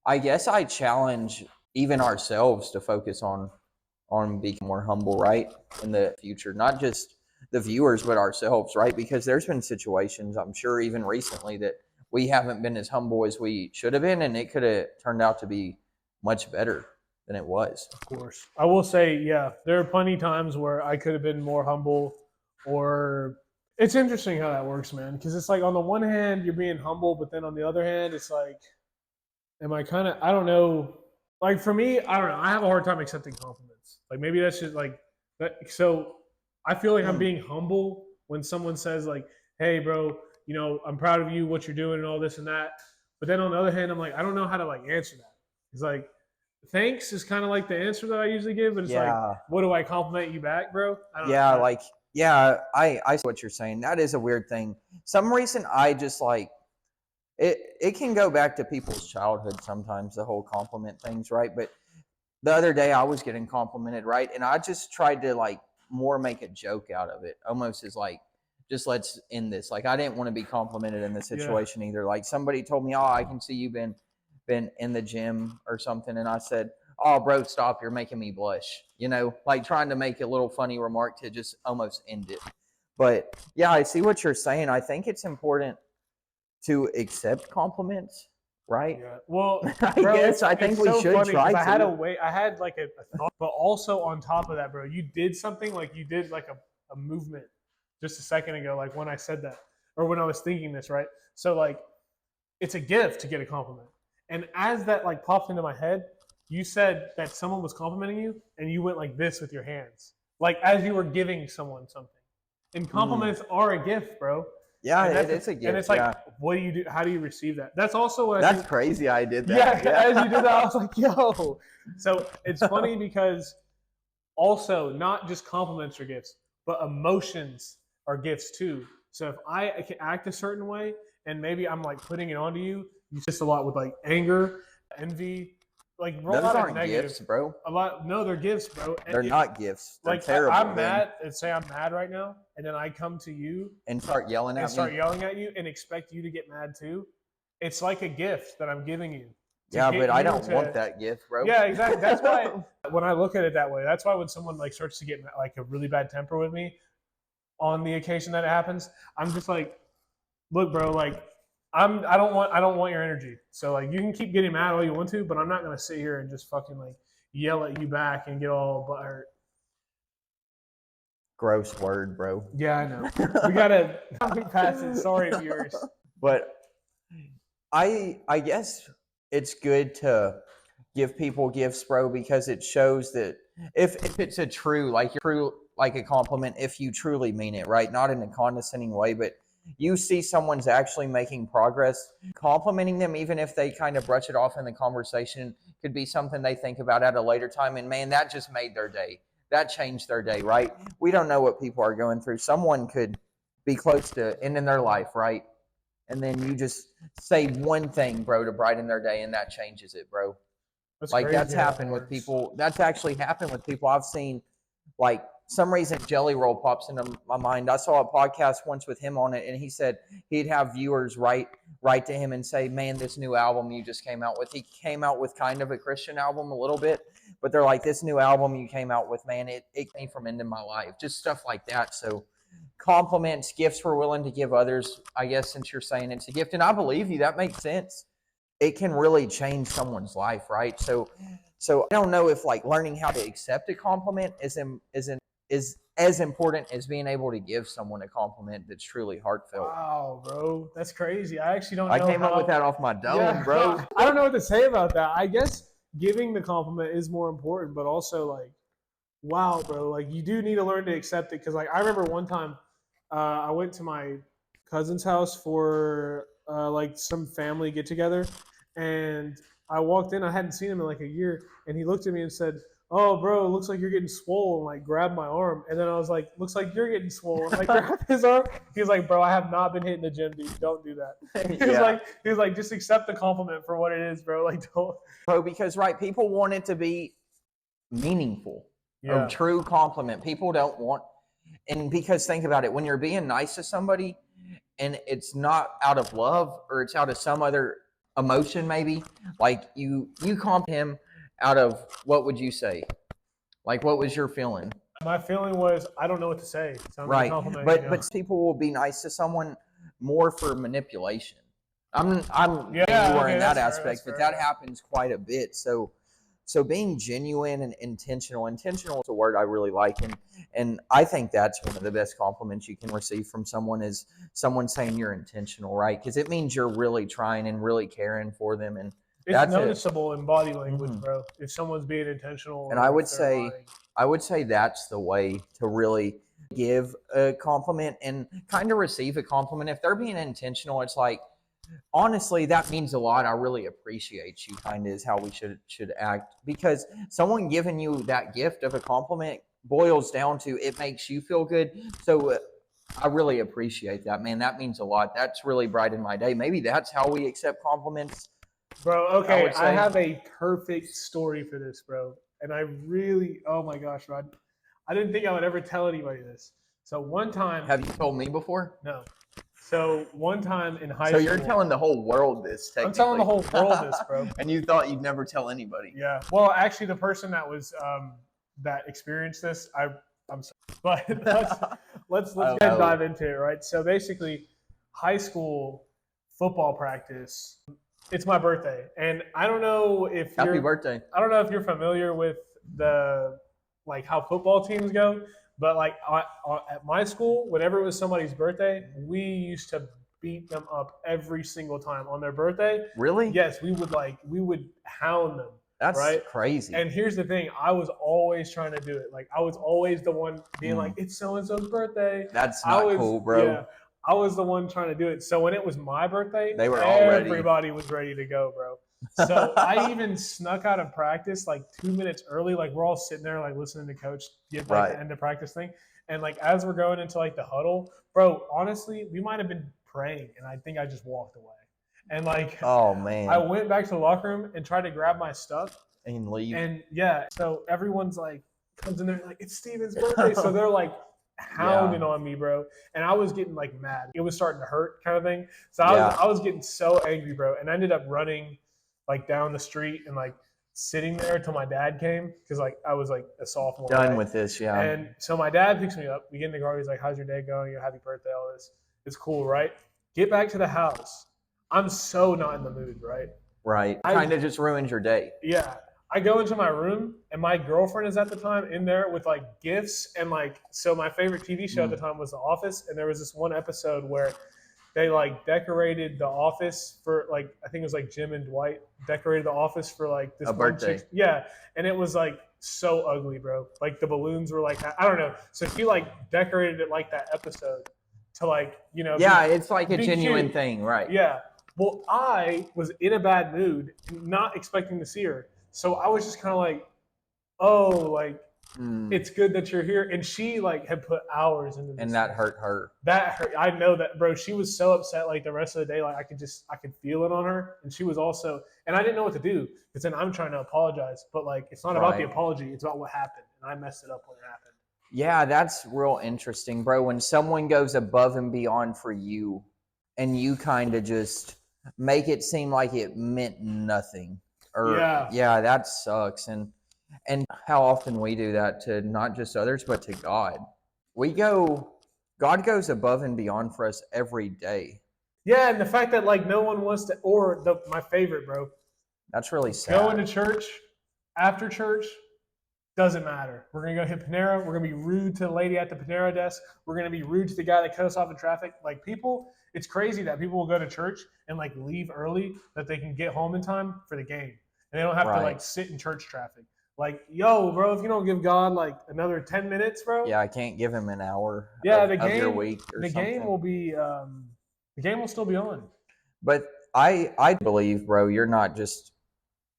I guess I challenge even ourselves to focus on being more humble, right? In the future, not just the viewers, but ourselves, right? Because there's been situations, I'm sure even recently, that we haven't been as humble as we should have been, and it could have turned out to be much better than it was. Of course. I will say, yeah, there are plenty of times where I could have been more humble, or it's interesting how that works, man. Because it's like on the one hand, you're being humble, but then on the other hand, it's like, I don't know. Like for me, I don't know. I have a hard time accepting compliments. Like maybe that's just like that. So I feel like I'm being humble when someone says like, hey, bro, I'm proud of you, what you're doing and all this and that. But then on the other hand, I'm like, I don't know how to like answer that. It's like, thanks is kind of like the answer that I usually give, but it's like, what do I compliment you back, bro? I see what you're saying. That is a weird thing. Some reason I just like it can go back to people's childhood sometimes, the whole compliment things, right? But the other day I was getting complimented, right? And I just tried to like more make a joke out of it, almost as like, just let's end this. Like I didn't want to be complimented in this situation either. Like somebody told me, oh, I can see you've been in the gym or something. And I said, oh, bro, stop. You're making me blush. Like trying to make a little funny remark to just almost end it. But yeah, I see what you're saying. I think it's important to accept compliments, right? Yeah. Well, I think we should try to. I had like a thought, but also on top of that, bro, you did something like you did like a movement just a second ago, like when I said that or when I was thinking this, right? So like, it's a gift to get a compliment. And as that like popped into my head, you said that someone was complimenting you and you went like this with your hands, like as you were giving someone something. And compliments are a gift, bro. Yeah, it's a gift. And it's like, what do you do? How do you receive that? That's also what that's crazy. I did that. Yeah, as you did that, I was like, yo. So it's funny because also not just compliments are gifts, but emotions are gifts too. So if I can act a certain way and maybe I'm like putting it onto you, you just a lot with like anger, envy, like those aren't gifts, bro. No, they're gifts, bro. They're not gifts. They're like terrible. I'm mad, and say I'm mad right now, and then I come to you and start yelling at you and expect you to get mad too. It's like a gift that I'm giving you. Yeah, but I don't want that gift, bro. Yeah, exactly. That's why when I look at it that way, that's why when someone like starts to get like a really bad temper with me on the occasion that it happens, I'm just like, look, bro, like I don't want your energy. So like you can keep getting mad all you want to, but I'm not gonna sit here and just fucking like yell at you back and get all butthurt. Gross word, bro. Yeah, I know. We gotta pass it. Sorry, viewers. But I guess it's good to give people gifts, bro, because it shows that if it's a true, like a compliment, if you truly mean it, right? Not in a condescending way, but you see someone's actually making progress, complimenting them, even if they kind of brush it off in the conversation, could be something they think about at a later time. And man, that just made their day. That changed their day, right? We don't know what people are going through. Someone could be close to ending their life, right? And then you just say one thing, bro, to brighten their day, and that changes it, bro. That's Like crazy that's how that happened with works. people. That's actually happened with people I've seen. Like some reason Jelly Roll pops into my mind. I saw a podcast once with him on it, and he said he'd have viewers write to him and say, "Man, this new album you just came out with." He came out with kind of a Christian album a little bit, but they're like, "This new album you came out with, man, it came from ending my life." Just stuff like that. So compliments, gifts we're willing to give others, I guess, since you're saying it's a gift, and I believe you, that makes sense. It can really change someone's life, right? So I don't know if like learning how to accept a compliment is as important as being able to give someone a compliment that's truly heartfelt. Wow, bro, that's crazy. I actually don't know. I came up with that off my dome, bro. I don't know what to say about that. I guess giving the compliment is more important, but also like, wow, bro, like you do need to learn to accept it. Because like I remember one time, I went to my cousin's house for like some family get together, and I walked in. I hadn't seen him in like a year, and he looked at me and said, "Oh, bro, it looks like you're getting swole," and like grabbed my arm. And then I was like, "Looks like you're getting swole," and like grabbed his arm. He was like, "Bro, I have not been hitting the gym, dude. Don't do that." He was like, just accept the compliment for what it is, bro. Like, don't. Bro, because right, people want it to be meaningful. Yeah. A true compliment. People don't want, and because think about it, when you're being nice to somebody and it's not out of love or it's out of some other emotion, maybe like you compliment him out of, what would you say? Like, what was your feeling? My feeling was I don't know what to say. Right, but people will be nice to someone more for manipulation. I'm newer in that aspect, but that happens quite a bit. So being genuine and intentional is a word I really like, and I think that's one of the best compliments you can receive from someone is someone saying you're intentional, right? Because it means you're really trying and really caring for them, and it's noticeable in body language, bro. If someone's being intentional, and I would say that's the way to really give a compliment and kind of receive a compliment. If they're being intentional, it's like, honestly, that means a lot. I really appreciate you, kind of is how we should act, because someone giving you that gift of a compliment boils down to it makes you feel good. So I really appreciate that, man. That means a lot. That's really brightened my day. Maybe that's how we accept compliments. Bro, okay, I have a perfect story for this, bro. And I really, oh my gosh, Rod, I didn't think I would ever tell anybody this. So one time, have you told me before? No. So one time in high school. So you're telling the whole world this, technically. I'm telling the whole world this, bro. And you thought you'd never tell anybody. Yeah. Well, actually, the person that was that experienced this, I'm sorry, but let's go ahead and dive into it, right? So basically, high school football practice. It's my birthday, and I don't know if happy birthday. I don't know if you're familiar with the like how football teams go. But like at my school, whenever it was somebody's birthday, we used to beat them up every single time on their birthday. Really? Yes, we would hound them. That's right? Crazy. And here's the thing, I was always trying to do it. Like I was always the one being like, it's so and so's birthday. That's not cool, bro. Yeah, I was the one trying to do it. So when it was my birthday, everybody was ready to go, bro. So I even snuck out of practice like 2 minutes early. Like we're all sitting there like listening to coach give like the end of practice thing. And like as we're going into like the huddle, bro, honestly, we might have been praying and I think I just walked away. And like, oh man, I went back to the locker room and tried to grab my stuff and leave. And yeah, so everyone's like comes in there like it's Steven's birthday. So they're like hounding on me, bro. And I was getting like mad. It was starting to hurt kind of thing. So I was getting so angry, bro. And I ended up running like down the street and like sitting there till my dad came because like I was like a sophomore. Done with this, yeah. And so my dad picks me up. We get in the car. He's like, "How's your day going? Happy birthday, all this. It's cool, right?" Get back to the house. I'm so not in the mood, right? Right. Kind of just ruins your day. Yeah. I go into my room and my girlfriend is at the time in there with like gifts and like, so my favorite TV show at the time was The Office. And there was this one episode where they like decorated the office for like, I think it was like Jim and Dwight decorated the office for like this A one birthday. chick. Yeah, and it was like so ugly, bro. Like the balloons were like, I don't know. So he like decorated it like that episode to like, you know, Yeah, it's like a be genuine cute. thing, right? Yeah. Well, I was in a bad mood, not expecting to see her. So I was just kind of like, oh, like it's good that you're here. And she like had put hours into this. And that hurt her. That hurt. I know that, bro. She was so upset. Like the rest of the day, like I could feel it on her. And she was also, and I didn't know what to do because then I'm trying to apologize, but like it's not about the apology. It's about what happened, and I messed it up when it happened. Yeah, that's real interesting, bro. When someone goes above and beyond for you, and you kind of just make it seem like it meant nothing, or yeah, that sucks. And how often we do that to not just others, but to God. God goes above and beyond for us every day. Yeah, and the fact that like no one wants to, or my favorite, bro. That's really sad. Going to church after church doesn't matter. We're gonna go hit Panera. We're gonna be rude to the lady at the Panera desk. We're gonna be rude to the guy that cut us off in traffic. Like people, it's crazy that people will go to church and like leave early that they can get home in time for the game, and they don't have to like sit in church traffic. Like, yo, bro, if you don't give God like another 10 minutes, bro. Yeah, I can't give him an hour. Yeah, of your week or the something. game will be the game will still be on. But I believe, bro, you're not just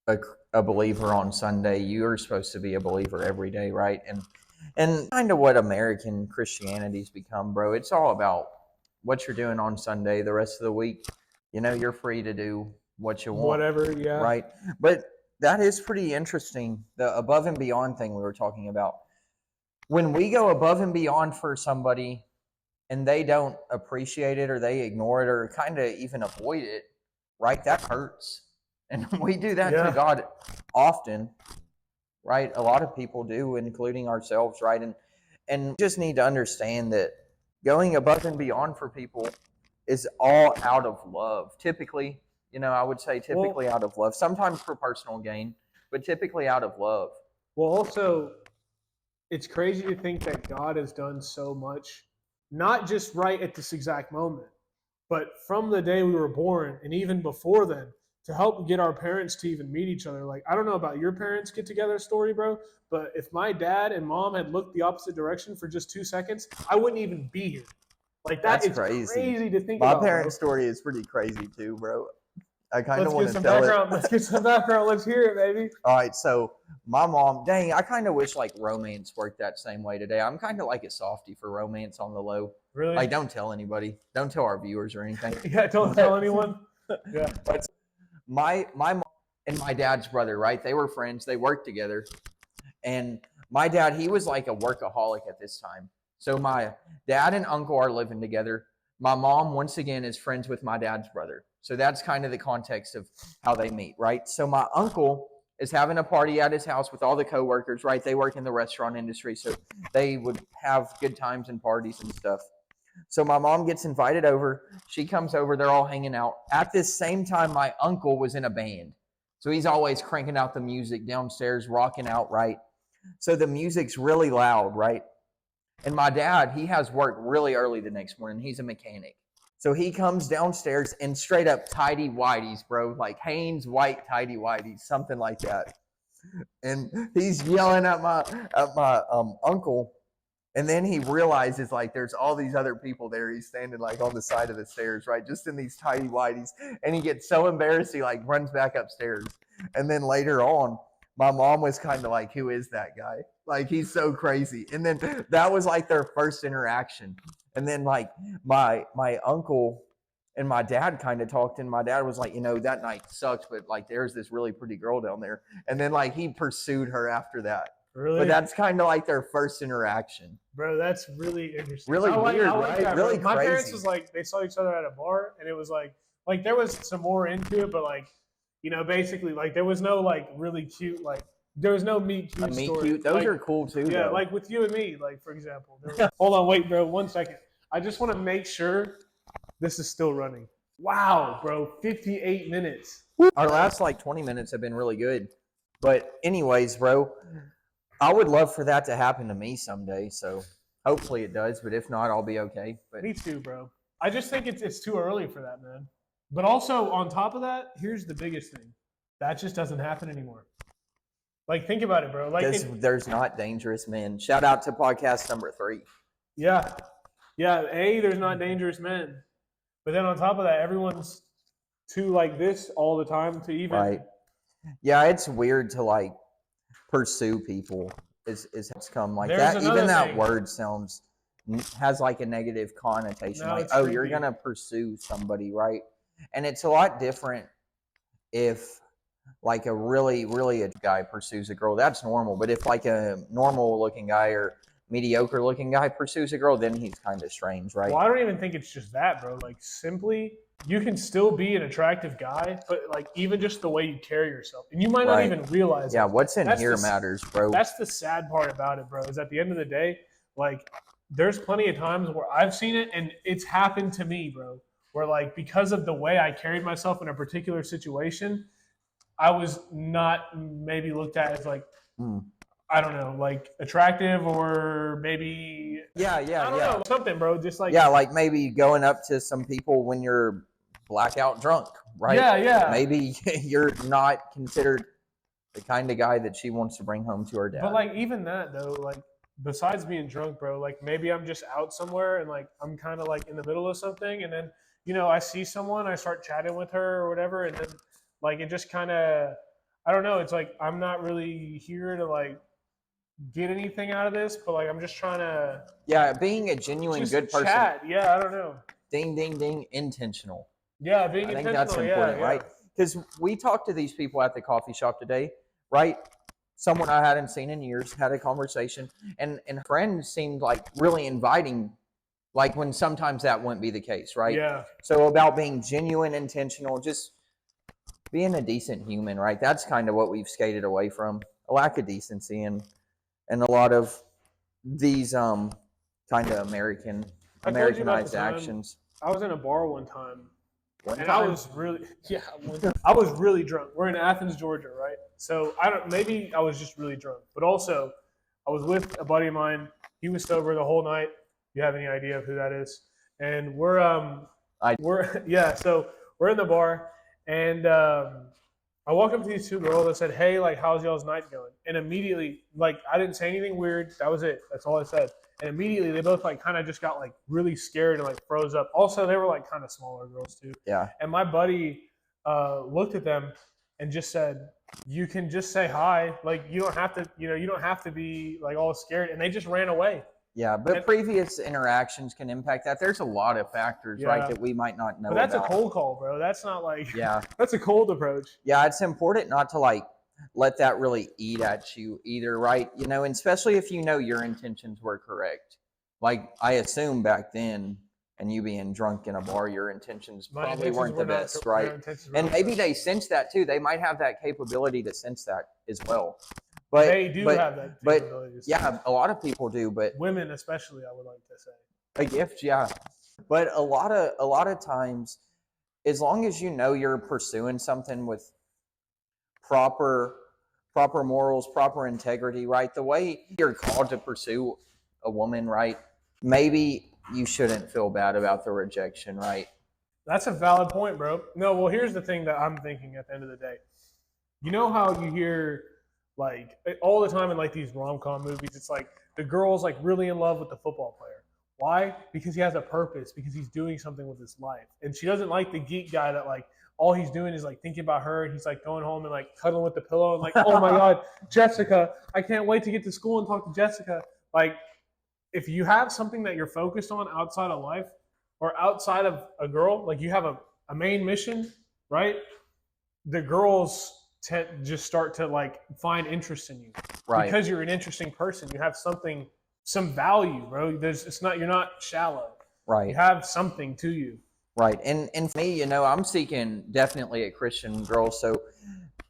a believer on Sunday. You're supposed to be a believer every day, right? And kind of what American Christianity's become, bro. It's all about what you're doing on Sunday. The rest of the week, you know, you're free to do what you want. Whatever, yeah. Right? But that is pretty interesting. The above and beyond thing we were talking about. When we go above and beyond for somebody and they don't appreciate it or they ignore it or kind of even avoid it, right? That hurts. And we do that to God often, right? A lot of people do, including ourselves, right? And just need to understand that going above and beyond for people is all out of love. Typically, you know, I would say typically out of love, sometimes for personal gain, but typically out of love. Well, also, it's crazy to think that God has done so much, not just right at this exact moment, but from the day we were born and even before then, to help get our parents to even meet each other. Like, I don't know about your parents get together story, bro, but if my dad and mom had looked the opposite direction for just 2 seconds, I wouldn't even be here. Like, that's crazy to think about. My parents' story is pretty crazy too, bro. I kind of want to tell it. Let's get some background. Let's hear it, baby. All right, so my mom, dang, I kind of wish like romance worked that same way today. I'm kind of like a softie for romance on the low. Really? Like, don't tell anybody. Don't tell our viewers or anything. Yeah, don't tell anyone. Yeah. But my mom and my dad's brother, right? They were friends. They worked together. And my dad, he was like a workaholic at this time. So my dad and uncle are living together. My mom, once again, is friends with my dad's brother. So that's kind of the context of how they meet, right? So my uncle is having a party at his house with all the coworkers, right? They work in the restaurant industry, so they would have good times and parties and stuff. So my mom gets invited over. She comes over. They're all hanging out. At this same time, my uncle was in a band. So he's always cranking out the music downstairs, rocking out, right? So the music's really loud, right? And my dad, he has work really early the next morning. He's a mechanic. So he comes downstairs in straight up tidy whities, bro, like Hanes white tidy whities, something like that. And he's yelling at my uncle. And then he realizes like there's all these other people there. He's standing like on the side of the stairs, right? Just in these tidy whities. And he gets so embarrassed, he like runs back upstairs. And then later on, my mom was kind of like, who is that guy? Like, he's so crazy. And then that was like their first interaction. And then like my uncle and my dad kind of talked, and my dad was like, you know, that night sucks, but like there's this really pretty girl down there. And then like he pursued her after that. Really? But that's kind of like their first interaction. Bro, that's really interesting. Really weird, right? That, really my crazy. parents was like, they saw each other at a bar, and it was like there was some more into it, but like, you know, basically like there was no like really cute, like there was no meet cute story. Cute. Those like, are cool too. Yeah, though. like with you and me, like for example. Hold on, wait, bro, 1 second. I just want to make sure this is still running. Wow, bro, 58 minutes. Our last like 20 minutes have been really good. But anyways, bro, I would love for that to happen to me someday. So hopefully it does. But if not, I'll be okay. But me too, bro. I just think it's too early for that, man. But also on top of that, here's the biggest thing: that just doesn't happen anymore. Like, think about it, bro. Like, Because there's not dangerous men. Shout out to podcast number 3. yeah, yeah. There's not dangerous men, but then on top of that, everyone's too like this all the time to even. Right. Yeah, it's weird to like pursue people. Is it's come like There's that. another Even that thing. word has like a negative connotation. No, Like, it's oh, creepy. you're gonna pursue somebody, right? And it's a lot different if like a really a guy pursues a girl. That's normal. But if like a normal looking guy or mediocre looking guy pursues a girl, then he's kind of strange, right? Well, I don't even think it's just that, bro. Like, simply, you can still be an attractive guy, but like even just the way you carry yourself, and you might not Right. even realize. Yeah, it. what's in That's here the- matters, bro. That's the sad part about it, bro. Is at the end of the day, like, there's plenty of times where I've seen it, and it's happened to me, bro. Where like because of the way I carried myself in a particular situation, I was not maybe looked at as like. I don't know, like attractive or maybe Yeah, I don't know, something, bro. Just like like maybe going up to some people when you're blackout drunk, right? Yeah. Maybe you're not considered the kind of guy that she wants to bring home to her dad. But like even that though, like besides being drunk, bro, like maybe I'm just out somewhere and like I'm kind of like in the middle of something, and then I see someone, I start chatting with her or whatever, and then like it just kind of I don't know. It's like I'm not really here to like get anything out of this, but like I'm just trying to being a genuine just good person. chat. Yeah, I don't know. Ding, ding, ding. Intentional. Yeah, being I think intentional. that's important, right? Because we talked to these people at the coffee shop today, right? Someone I hadn't seen in years, had a conversation, and her friend seemed like really inviting, like when sometimes that wouldn't be the case, right? Yeah. So about being genuine, intentional, just being a decent human, right? That's kind of what we've skated away from, a lack of decency and a lot of these kind of Americanized actions. I was in a bar one time, One and time? I was really I was really drunk. We're in Athens, Georgia, right? So maybe I was just really drunk, but also I was with a buddy of mine. He was sober the whole night. You have any idea of who that is? And we're so we're in the bar, and I walked up to these two girls. I said, "Hey, like, how's y'all's night going?" And immediately, like, I didn't say anything weird. That was it. That's all I said. And immediately, they both like kind of just got like really scared and like froze up. Also, they were like kind of smaller girls too. Yeah. And my buddy looked at them and just said, "You can just say hi. Like, you don't have to. You don't have to be like all scared." And they just ran away. Yeah, but previous interactions can impact that. There's a lot of factors, right, that we might not know. But that's about. a cold call, bro. That's not like that's a cold approach. Yeah, it's important not to like let that really eat at you either, right? And especially if your intentions were correct. Like I assume back then, and you being drunk in a bar, your intentions probably weren't the best, right? And maybe they sense that too. They might have that capability to sense that as well. But they do have that capability. Yeah, a lot of people do, but women especially, I would like to say. A gift, yeah. But a lot of times, as long as you're pursuing something with proper morals, proper integrity, right? The way you're called to pursue a woman, right? Maybe you shouldn't feel bad about the rejection, right? That's a valid point, bro. No, well, here's the thing that I'm thinking at the end of the day. You know how you hear like all the time in like these rom-com movies, it's like the girl's like really in love with the football player. Why? Because he has a purpose, because he's doing something with his life. And she doesn't like the geek guy that like all he's doing is like thinking about her. He's like going home and like cuddling with the pillow and like, oh my God, Jessica, I can't wait to get to school and talk to Jessica. Like, if you have something that you're focused on outside of life or outside of a girl, like you have a main mission, right? The girls just start to like find interest in you, right? Because you're an interesting person. You have some value, bro. You're not shallow, right? You have something to you, right? And for me, I'm seeking definitely a Christian girl. So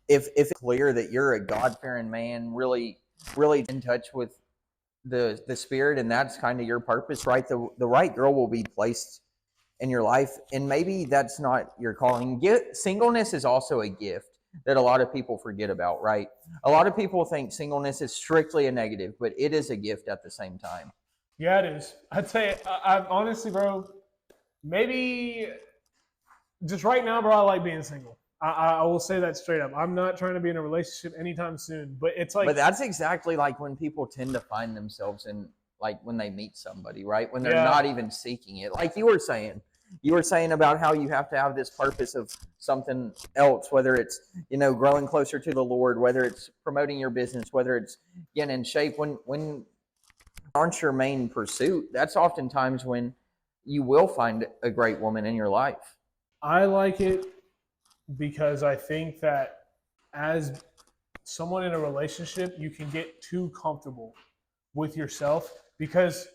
if it's clear that you're a God-fearing man, really in touch with the Spirit, and that's kind of your purpose, right? The right girl will be placed in your life, and maybe that's not your calling. Singleness is also a gift that a lot of people forget about, right? A lot of people think singleness is strictly a negative, but it is a gift at the same time. Yeah, it is. I'd say, I honestly, bro, maybe just right now, bro, I like being single. I will say that straight up. I'm not trying to be in a relationship anytime soon, but it's like, But that's exactly like when people tend to find themselves in, like when they meet somebody, right? When they're yeah, not even seeking it. Like you were saying about how you have to have this purpose of something else, whether it's, growing closer to the Lord, whether it's promoting your business, whether it's getting in shape. When aren't your main pursuit, that's oftentimes when you will find a great woman in your life. I like it because I think that as someone in a relationship, you can get too comfortable with yourself because,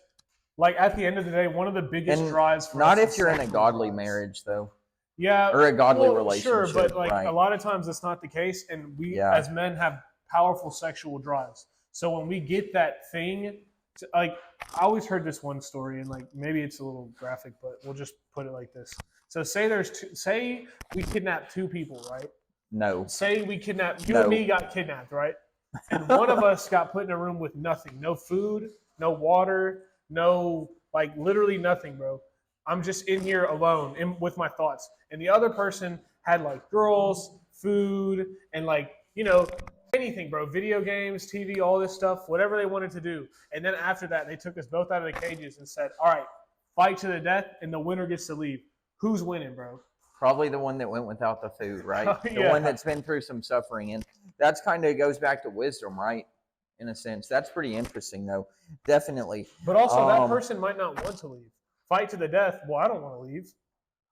like, at the end of the day, one of the biggest And drives for not us if is you're in a sexual godly drives. marriage, though, Yeah, or a godly well, sure, relationship, but like a right? lot of times that's not the case, and we Yeah. as men have powerful sexual drives. So when we get that thing, like I always heard this one story, and like maybe it's a little graphic, but we'll just put it like this. So say we kidnap two people, right? No. Say we kidnapped you and No. me got kidnapped, right? And one of us got put in a room with nothing, no food, no water, no like literally nothing, bro. I'm just in here alone with my thoughts. And the other person had like girls, food, and like, anything, bro. Video games, TV, all this stuff, whatever they wanted to do. And then after that, they took us both out of the cages and said, all right, fight to the death, and the winner gets to leave. Who's winning, bro? Probably the one that went without the food, right? Yeah. The one that's been through some suffering. And that's kind of goes back to wisdom, right? In a sense. That's pretty interesting, though. Definitely. But also, that person might not want to leave. Fight to the death. Well, I don't want to leave.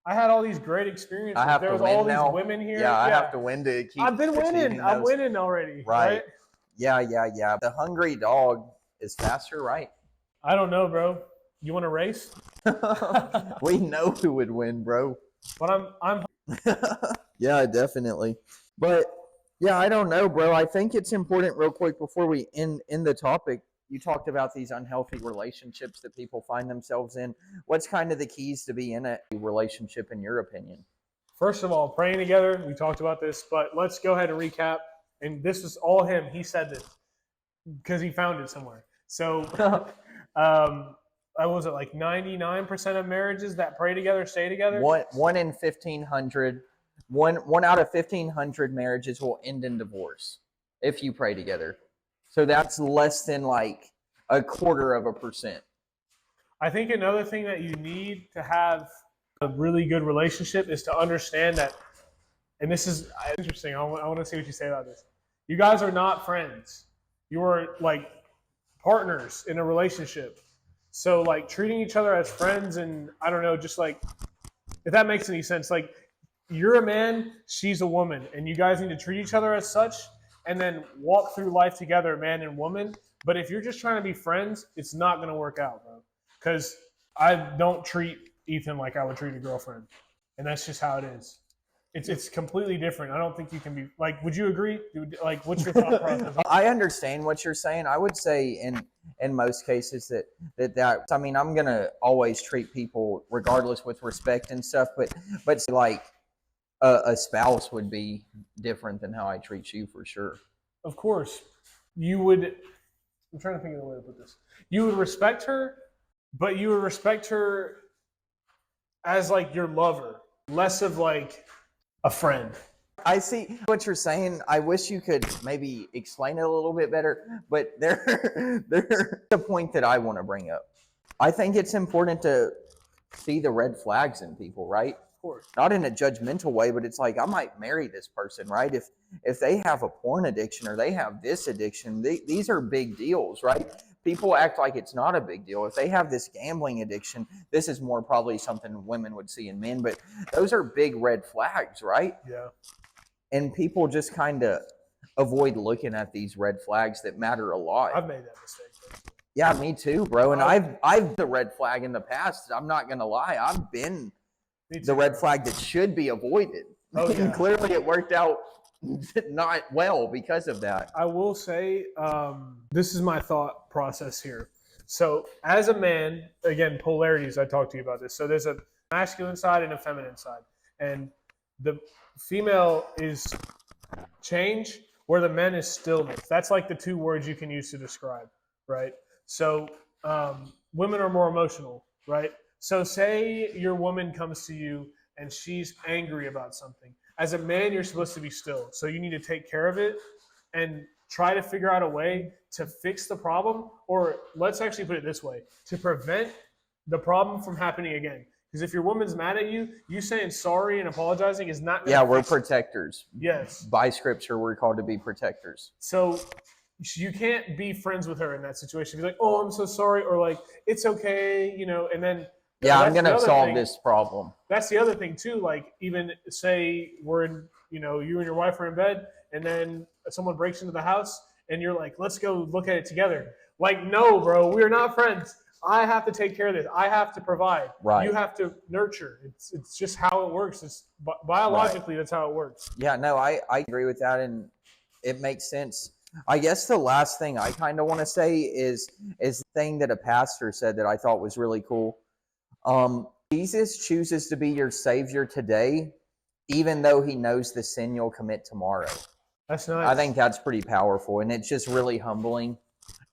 I had all these great experiences. I have There to was win all now. these women here. Yeah, I have to win to keep. I've been winning. I'm winning already. Right? Yeah. The hungry dog is faster, right? I don't know, bro. You want to race? We know who would win, bro. But I'm. Yeah, definitely. But yeah, I don't know, bro. I think it's important, real quick, before we end the topic. You talked about these unhealthy relationships that people find themselves in. What's kind of the keys to be in a relationship, in your opinion? First of all, praying together. We talked about this, but let's go ahead and recap. And this is all him. He said this because he found it somewhere. So, was it like 99% of marriages that pray together stay together? One in 1,500. One out of 1,500 marriages will end in divorce if you pray together. So that's less than like 0.25%. I think another thing that you need to have a really good relationship is to understand that, and this is interesting. I want to see what you say about this. You guys are not friends. You are like partners in a relationship. So like treating each other as friends, and I don't know, just like, if that makes any sense, like you're a man, she's a woman, and you guys need to treat each other as such, and then walk through life together, man and woman. But if you're just trying to be friends, it's not going to work out, bro. Because I don't treat Ethan like I would treat a girlfriend, and that's just how it is. It's completely different. I don't think you can be like. Would you agree? Like, what's your thought process? I understand what you're saying. I would say in most cases that I mean, I'm gonna always treat people regardless with respect and stuff, but like a spouse would be different than how I treat you, for sure. Of course, you would. I'm trying to think of the way to put this. You would respect her, but you would respect her as like your lover, less of like a friend. I see what you're saying. I wish you could maybe explain it a little bit better, but there's the point that I want to bring up. I think it's important to see the red flags in people, right? Of course. Not in a judgmental way, but it's like, I might marry this person, right? If they have a porn addiction or they have this addiction, these are big deals, right? People act like it's not a big deal. If they have this gambling addiction, this is more probably something women would see in men, but those are big red flags, right? Yeah. And people just kind of avoid looking at these red flags that matter a lot. I've made that mistake. Yeah, me too, bro. And I've the red flag in the past. I'm not gonna lie. I've been the red flag that should be avoided. Oh, yeah. And clearly it worked out not well because of that. I will say, this is my thought process here. So as a man, again, polarities, I talked to you about this. So there's a masculine side and a feminine side. And the female is change, where the men is stillness. That's like the two words you can use to describe, right? So women are more emotional, right? So say your woman comes to you and she's angry about something. As a man, you're supposed to be still. So you need to take care of it and try to figure out a way to fix the problem, or let's actually put it this way, to prevent the problem from happening again. Because if your woman's mad at you, you saying sorry and apologizing is not going to we're protectors. Yes. By scripture, we're called to be protectors. So you can't be friends with her in that situation. Be like, oh, I'm so sorry, or like, it's okay, and then I'm going to solve this problem. That's the other thing too. Like, even say we're in, you and your wife are in bed, and then someone breaks into the house, and you're like, let's go look at it together. Like, no, bro, we're not friends. I have to take care of this. I have to provide. Right. You have to nurture. It's just how it works. It's biologically, That's how it works. Yeah, no, I agree with that, and it makes sense. I guess the last thing I kind of want to say is the thing that a pastor said that I thought was really cool. Jesus chooses to be your savior today, even though he knows the sin you'll commit tomorrow. That's nice. I think that's pretty powerful, and it's just really humbling,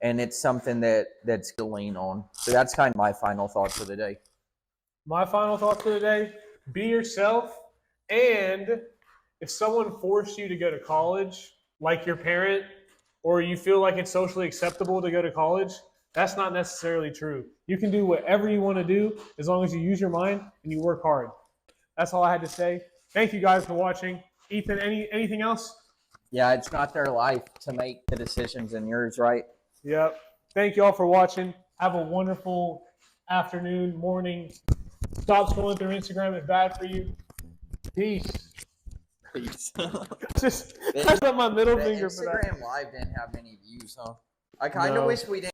and it's something that's to lean on. So that's kind of my final thought for the day. My final thought for the day, be yourself, and if someone forced you to go to college, like your parent, or you feel like it's socially acceptable to go to college, that's not necessarily true. You can do whatever you want to do as long as you use your mind and you work hard. That's all I had to say. Thank you guys for watching. Ethan, anything else? Yeah, it's not their life to make the decisions and yours, right? Yep. Thank you all for watching. Have a wonderful afternoon, morning. Stop scrolling through Instagram. It's bad for you. Peace. Peace. Just my middle finger for that. Instagram Live didn't have many views, huh? I kind of wish we didn't.